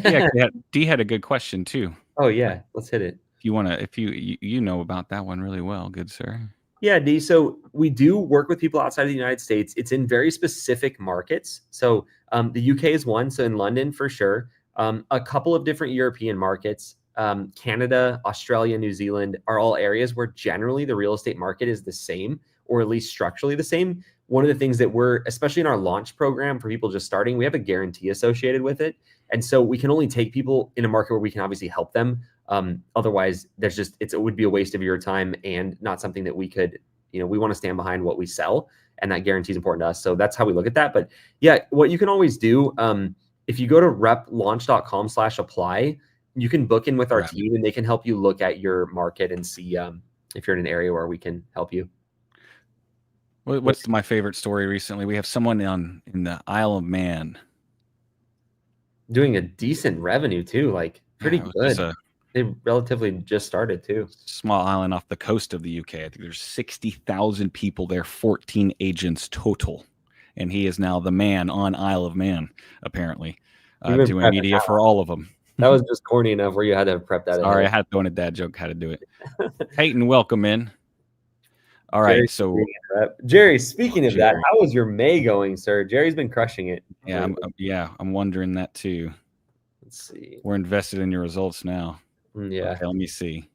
D: Yeah, D had a good question too.
A: Oh yeah, let's hit it.
D: If you want to, if you know about that one really well, good sir.
A: Yeah, D. So we do work with people outside of the United States. It's in very specific markets. So the UK is one. So in London for sure. A couple of different European markets. Canada, Australia, New Zealand are all areas where generally the real estate market is the same, or at least structurally the same. One of the things that we're, especially in our launch program for people just starting, we have a guarantee associated with it. And so we can only take people in a market where we can obviously help them. Otherwise, it would be a waste of your time and not something that we could, we want to stand behind what we sell, and that guarantee is important to us. So that's how we look at that. But yeah, what you can always do, if you go to replaunch.com/apply, you can book in with our team and they can help you look at your market and see if you're in an area where we can help you.
D: What's my favorite story recently? We have someone in the Isle of Man
A: doing a decent revenue too, like pretty good. They relatively just started too.
D: Small island off the coast of the UK. I think there's 60,000 people there, 14 agents total. And he is now the man on Isle of Man, apparently, doing media for all of them.
A: That was just corny enough where you had to have prepped that.
D: Sorry, I had to throw in a dad joke how to do it. Peyton, welcome in. All right, so
A: Jerry, speaking of that, how was your May going, sir? Jerry's been crushing it.
D: Yeah, I'm wondering that too.
A: Let's see.
D: We're invested in your results now.
A: Yeah.
D: Okay, let me see.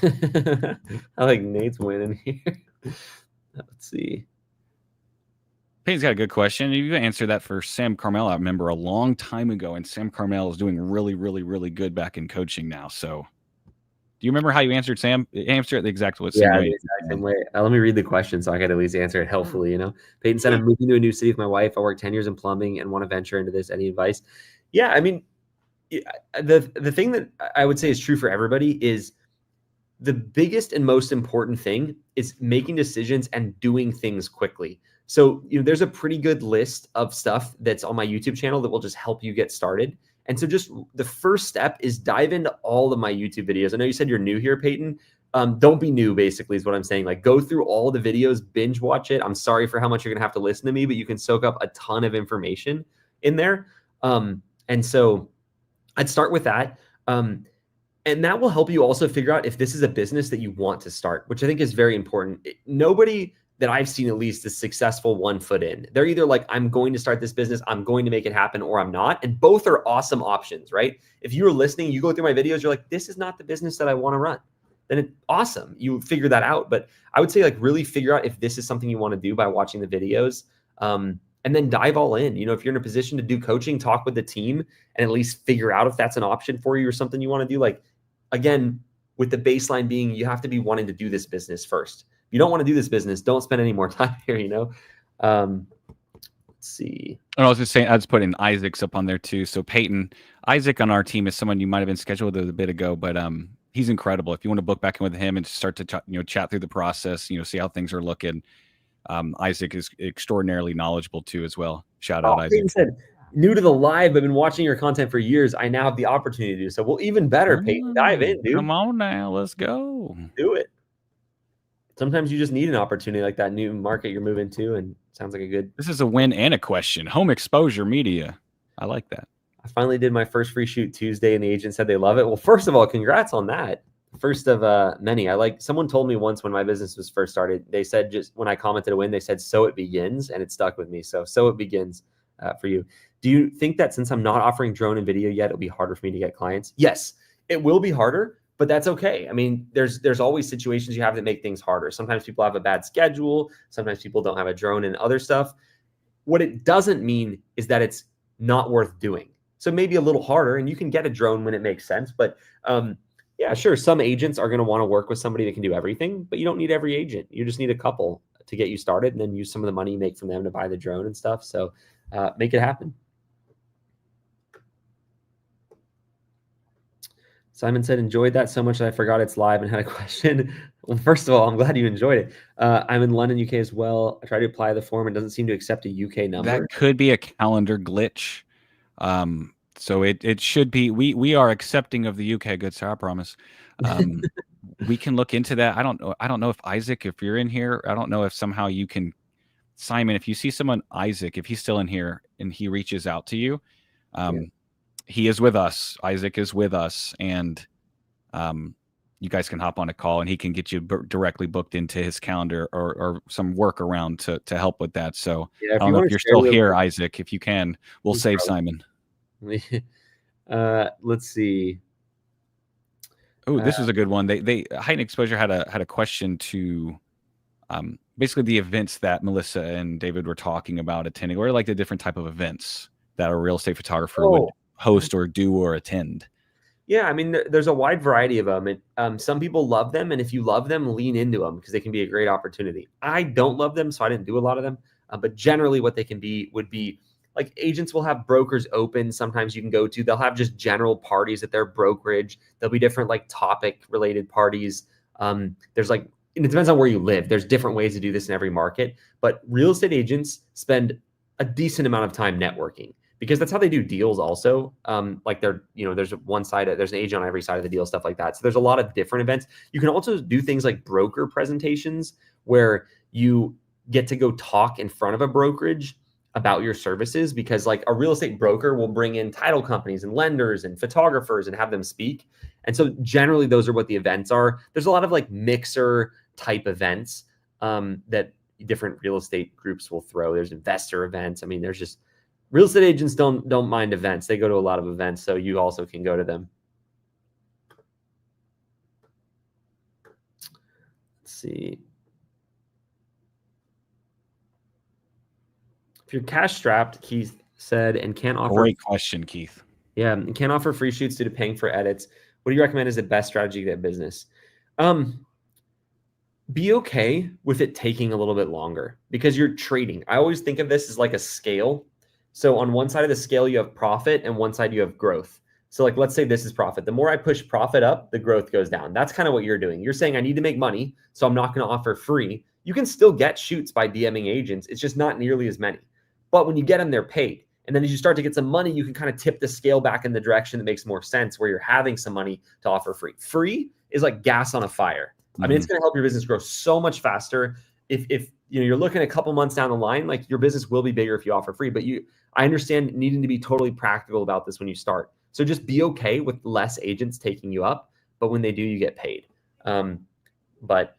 A: I like Nate's winning here. Let's see.
D: Peyton's got a good question. You answered that for Sam Carmel. I remember a long time ago, and Sam Carmel is doing really, really, really good back in coaching now. So, do you remember how you answered Sam? Answer it the exact same
A: Yeah,
D: way.
A: the exact same way. Let me read the question so I can at least answer it helpfully. Peyton said, I'm moving to a new city with my wife. I worked 10 years in plumbing and want to venture into this. Any advice? Yeah, I mean, the thing that I would say is true for everybody is the biggest and most important thing is making decisions and doing things quickly. So, there's a pretty good list of stuff that's on my YouTube channel that will just help you get started. And so just the first step is dive into all of my YouTube videos. I know you said you're new here, Peyton. Don't be new, basically, is what I'm saying. Like, go through all the videos, binge watch it. I'm sorry for how much you're going to have to listen to me, but you can soak up a ton of information in there. And so I'd start with that. And that will help you also figure out if this is a business that you want to start, which I think is very important. Nobody that I've seen at least is successful 1 foot in. They're either like, I'm going to start this business, I'm going to make it happen, or I'm not. And both are awesome options, right? If you're listening, you go through my videos, you're like, this is not the business that I want to run. Then it's awesome. You figure that out. But I would say like really figure out if this is something you want to do by watching the videos. And then dive all in. If you're in a position to do coaching, talk with the team and at least figure out if that's an option for you or something you want to do. Like, again, with the baseline being you have to be wanting to do this business first. If you don't want to do this business, don't spend any more time here, Let's see.
D: And I was just saying, I was putting Isaac's up on there too. So Peyton, Isaac on our team is someone you might have been scheduled with a bit ago, but he's incredible. If you want to book back in with him and start to chat through the process, see how things are looking. Isaac is extraordinarily knowledgeable too as well. Shout out, Isaac.
A: Peyton said, new to the live, I've been watching your content for years. I now have the opportunity to do so. Well, even better, Peyton. Dive in, dude.
D: Come on now, let's go.
A: Do it. Sometimes you just need an opportunity like that new market you're moving to, and sounds like a good.
D: This is a win and a question. Home exposure media. I like that.
A: I finally did my first free shoot Tuesday, and the agent said they love it. Well, first of all, congrats on that. First of many. Someone told me once when my business was first started, they said, just when I commented a win, they said, so it begins, and it stuck with me. So it begins for you. Do you think that since I'm not offering drone and video yet, it'll be harder for me to get clients? Yes, it will be harder, but that's okay. I mean, there's always situations you have that make things harder. Sometimes people have a bad schedule. Sometimes people don't have a drone and other stuff. What it doesn't mean is that it's not worth doing. So maybe a little harder, and you can get a drone when it makes sense. But yeah, sure, some agents are going to want to work with somebody that can do everything, but you don't need every agent. You just need a couple to get you started, and then use some of the money you make from them to buy the drone and stuff. So make it happen. Simon said, enjoyed that so much that I forgot it's live and had a question. Well, first of all, I'm glad you enjoyed it. I'm in London, UK as well. I tried to apply the form. It doesn't seem to accept a UK number.
D: That could be a calendar glitch. So it should be. We are accepting of the UK, good sir, I promise. We can look into that. I don't know if Isaac, if you're in here, I don't know if somehow you can, Simon, if you see someone, Isaac, if he's still in here and he reaches out to you, he is with us. Isaac is with us, and you guys can hop on a call and he can get you directly booked into his calendar or some workaround to help with that. So
A: yeah,
D: I don't know if you're still here, Isaac. If you can, we'll save Simon.
A: Let's see.
D: Oh, this is a good one. They Heightened Exposure had a question to basically the events that Melissa and David were talking about attending, or like the different type of events that a real estate photographer would host or do or attend.
A: Yeah, I mean, there's a wide variety of them. And some people love them, and if you love them, lean into them because they can be a great opportunity. I don't love them, so I didn't do a lot of them. But generally, what they can be would be like agents will have brokers open. Sometimes you can go to. They'll have just general parties at their brokerage. There'll be different like topic related parties. There's like, and it depends on where you live. There's different ways to do this in every market. But real estate agents spend a decent amount of time networking, because that's how they do deals also. Like there's one side, there's an agent on every side of the deal, stuff like that. So there's a lot of different events. You can also do things like broker presentations where you get to go talk in front of a brokerage about your services, because like a real estate broker will bring in title companies and lenders and photographers and have them speak. And so generally those are what the events are. There's a lot of like mixer type events that different real estate groups will throw. There's investor events. I mean, there's just, real estate agents don't mind events. They go to a lot of events, so you also can go to them. Let's see. If you're cash strapped, Keith said, and can't offer.
D: Great question, Keith.
A: Yeah, and can't offer free shoots due to paying for edits. What do you recommend is the best strategy to get business? Be okay with it taking a little bit longer because you're trading. I always think of this as like a scale. So on one side of the scale, you have profit, and one side you have growth. So like, let's say this is profit. The more I push profit up, the growth goes down. That's kind of what you're doing. You're saying I need to make money, so I'm not going to offer free. You can still get shoots by DMing agents. It's just not nearly as many. But when you get them, they're paid. And then as you start to get some money, you can kind of tip the scale back in the direction that makes more sense, where you're having some money to offer free. Free is like gas on a fire. I mean, it's going to help your business grow so much faster. If you're looking a couple months down the line, like your business will be bigger if you offer free. But I understand needing to be totally practical about this when you start. So just be okay with less agents taking you up, but when they do, you get paid. But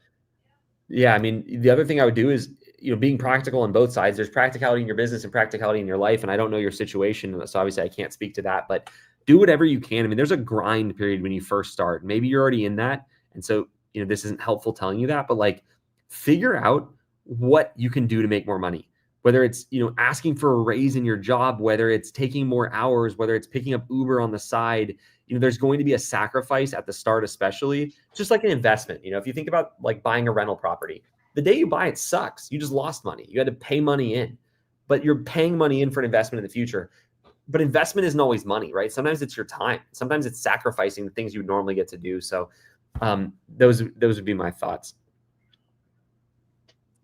A: yeah, I mean, the other thing I would do is, being practical on both sides. There's practicality in your business and practicality in your life. And I don't know your situation, so obviously I can't speak to that, but do whatever you can. I mean, there's a grind period when you first start. Maybe you're already in that. And so, this isn't helpful telling you that, but like figure out what you can do to make more money, whether it's, asking for a raise in your job, whether it's taking more hours, whether it's picking up Uber on the side. There's going to be a sacrifice at the start, especially just like an investment. If you think about like buying a rental property, the day you buy it sucks. You just lost money. You had to pay money in, but you're paying money in for an investment in the future. But investment isn't always money, right? Sometimes it's your time. Sometimes it's sacrificing the things you would normally get to do. So those would be my thoughts.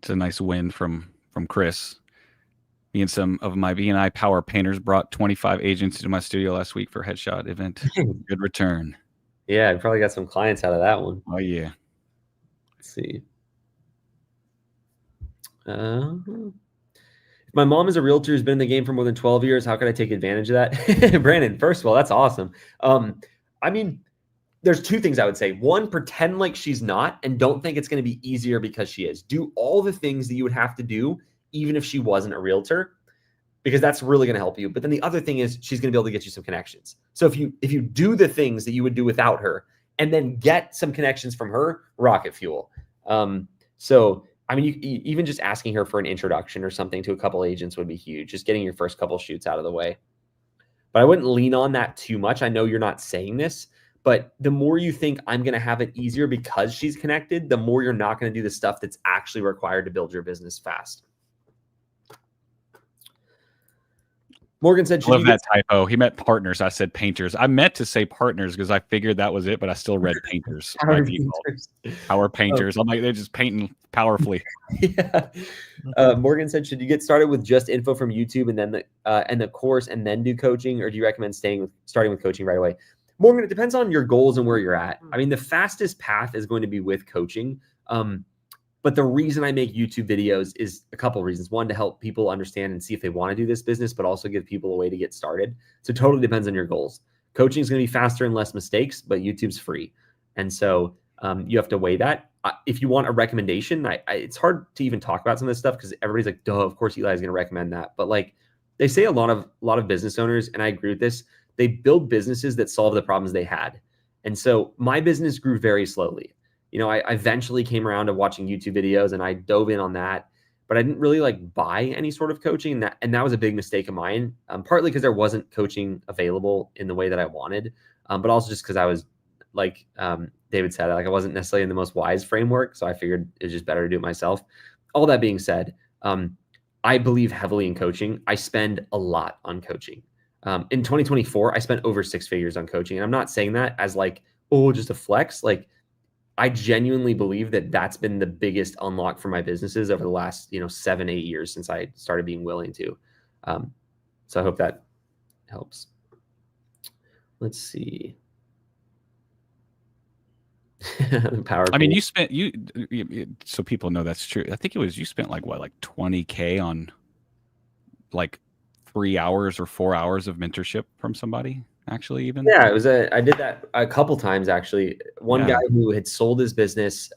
D: It's a nice win from Chris. Me and some of my BNI power painters brought 25 agents into my studio last week for a headshot event. Good return.
A: Yeah, I probably got some clients out of that one.
D: Oh yeah.
A: Let's see. If my mom is a realtor who's been in the game for more than 12 years, how can I take advantage of that? Brandon, first of all, that's awesome. I mean, there's two things I would say. One, pretend like she's not, and don't think it's going to be easier because she is. Do all the things that you would have to do, even if she wasn't a realtor, because that's really going to help you. But then the other thing is she's going to be able to get you some connections. So if you do the things that you would do without her and then get some connections from her, rocket fuel. So, I mean, even just asking her for an introduction or something to a couple agents would be huge. Just getting your first couple shoots out of the way. But I wouldn't lean on that too much. I know you're not saying this, but the more you think I'm going to have it easier because she's connected, the more you're not going to do the stuff that's actually required to build your business fast. Morgan said,
D: I love that typo. He meant partners. I said painters. I meant to say partners because I figured that was it, but I still read painters. Power painters. I'm like, they're just painting powerfully.
A: Yeah. Morgan said, should you get started with just info from YouTube and then the course and then do coaching, or do you recommend starting with coaching right away? Morgan, it depends on your goals and where you're at. I mean, the fastest path is going to be with coaching. But the reason I make YouTube videos is a couple of reasons. One, to help people understand and see if they want to do this business, but also give people a way to get started. So it totally depends on your goals. Coaching is going to be faster and less mistakes, but YouTube's free. And so you have to weigh that. If you want a recommendation, it's hard to even talk about some of this stuff because everybody's like, duh, of course Eli is going to recommend that. But like they say a lot of business owners, and I agree with this, they build businesses that solve the problems they had. And so my business grew very slowly. I eventually came around to watching YouTube videos and I dove in on that, but I didn't really like buy any sort of coaching. And that was a big mistake of mine, partly because there wasn't coaching available in the way that I wanted, but also just because I was like David said, like I wasn't necessarily in the most wise framework. So I figured it's just better to do it myself. All that being said, I believe heavily in coaching. I spend a lot on coaching. In 2024, I spent over 6 figures on coaching. And I'm not saying that as like, oh, just a flex. Like, I genuinely believe that that's been the biggest unlock for my businesses over the last, 7-8 years since I started being willing to. So I hope that helps. Let's see.
D: I mean, you spent so people know that's true. I think you spent like 20K on like 3 hours or 4 hours of mentorship from somebody. Actually, even
A: I did that a couple times actually. One guy who had sold his business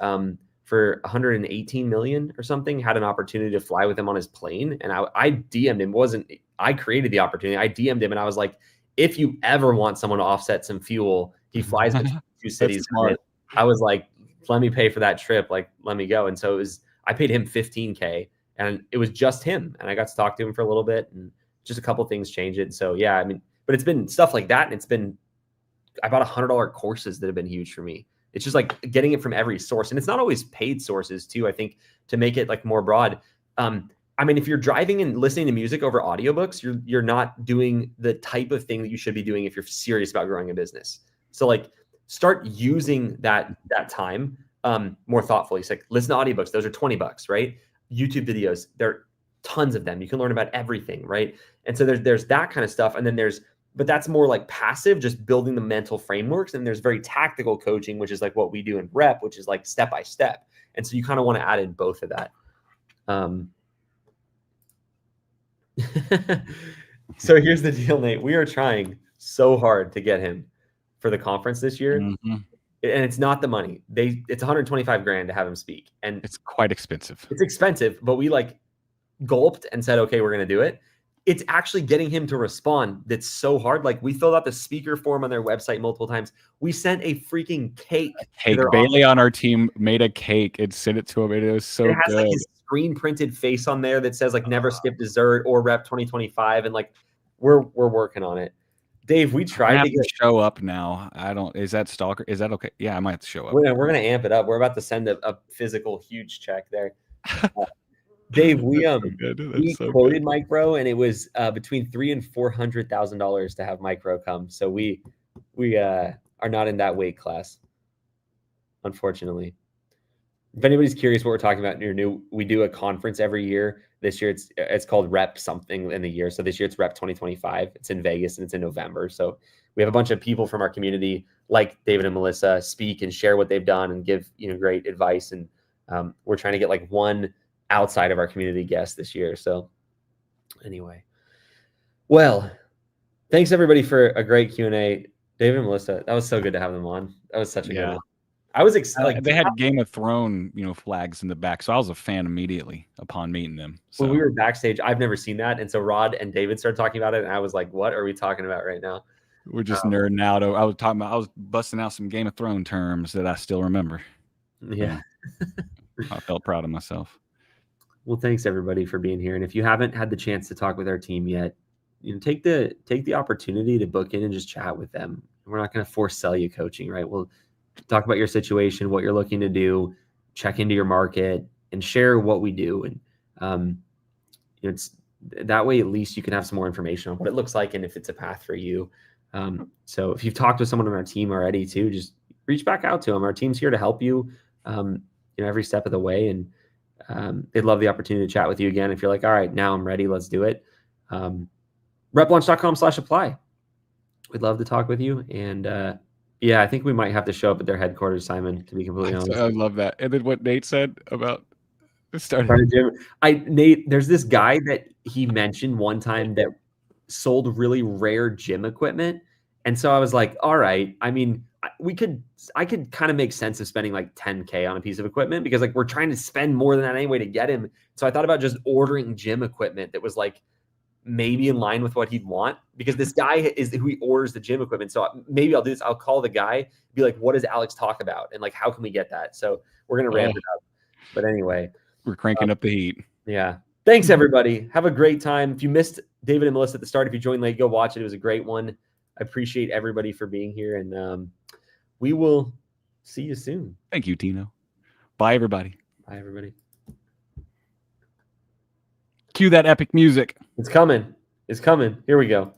A: for 118 million or something had an opportunity to fly with him on his plane, and I DM'd him. I created the opportunity. I DM'd him and I was like, if you ever want someone to offset some fuel, he flies between 2 cities. I was like, let me pay for that trip, like let me go. And so I paid him 15K and it was just him. And I got to talk to him for a little bit, and just a couple things changed it. So yeah, I mean, but it's been stuff like that. And it's been, I bought $100 courses that have been huge for me. It's just like getting it from every source. And it's not always paid sources too, I think, to make it like more broad. I mean, if you're driving and listening to music over audiobooks, you're not doing the type of thing that you should be doing if you're serious about growing a business. So like start using that time more thoughtfully. It's like listen to audiobooks. Those are $20, right? YouTube videos, there are tons of them. You can learn about everything, right? And so there's that kind of stuff. And then but that's more like passive, just building the mental frameworks. And there's very tactical coaching, which is like what we do in REPP, which is like step by step. And so you kind of want to add in both of that. So here's the deal, Nate. We are trying so hard to get him for the conference this year.
D: Mm-hmm.
A: And it's not the money. It's $125,000 to have him speak. And
D: it's quite expensive.
A: It's expensive, but we like gulped and said, okay, we're going to do it. It's actually getting him to respond that's so hard. Like we filled out the speaker form on their website multiple times. We sent a freaking cake.
D: Bailey on our team made a cake and sent it to him. And it was so
A: it has
D: good.
A: Like his screen printed face on there that says like never skip dessert or REPP 2025. And like we're working on it. Dave, we tried to
D: show up now. Is that stalker? Is that okay? Yeah, I might have to show up.
A: We're gonna amp it up. We're about to send a physical huge check there. Dave, we quoted Micro, and it was between $300,000 and $400,000 to have Micro come. So we are not in that weight class, unfortunately. If anybody's curious what we're talking about, you're new. We do a conference every year. This year it's called REPP something in the year. So this year it's REPP 2025. It's in Vegas and it's in November. So we have a bunch of people from our community, like David and Melissa, speak and share what they've done and give great advice. And we're trying to get like one outside of our community guest this year. So anyway, well, thanks everybody for a great Q&A. David and Melissa, that was so good to have them on. That was such a good one. I was excited.
D: They had Game of Thrones, flags in the back. So I was a fan immediately upon meeting them. So.
A: When we were backstage, I've never seen that. And so Rod and David started talking about it. And I was like, what are we talking about right now?
D: We're just nerding out. I was busting out some Game of Thrones terms that I still remember.
A: Yeah.
D: I felt proud of myself.
A: Well, thanks everybody for being here. And if you haven't had the chance to talk with our team yet, take the opportunity to book in and just chat with them. We're not going to force sell you coaching, right? We'll talk about your situation, what you're looking to do, check into your market, and share what we do. And it's that way, at least you can have some more information on what it looks like and if it's a path for you. So if you've talked with someone on our team already too, just reach back out to them. Our team's here to help you, every step of the way. And they'd love the opportunity to chat with you again. If you're like, all right, now I'm ready, let's do it. replaunch.com/apply. We'd love to talk with you. And yeah, I think we might have to show up at their headquarters, Simon, to be completely honest.
D: I love that. And then what Nate said about
A: starting gym. Nate, there's this guy that he mentioned one time that sold really rare gym equipment. And so I was like, all right, I mean, I could kind of make sense of spending like $10K on a piece of equipment because like we're trying to spend more than that anyway to get him. So I thought about just ordering gym equipment that was like maybe in line with what he'd want, because this guy is who he orders the gym equipment. So maybe I'll do this. I'll call the guy, be like, what does Alex talk about? And like, how can we get that? So we're going to ramp it up. But anyway,
D: we're cranking up the heat.
A: Yeah. Thanks everybody. Have a great time. If you missed David and Melissa at the start, if you joined late, go watch it. It was a great one. I appreciate everybody for being here, and we will see you soon.
D: Thank you, Tino. Bye, everybody.
A: Bye, everybody.
D: Cue that epic music.
A: It's coming. It's coming. Here we go.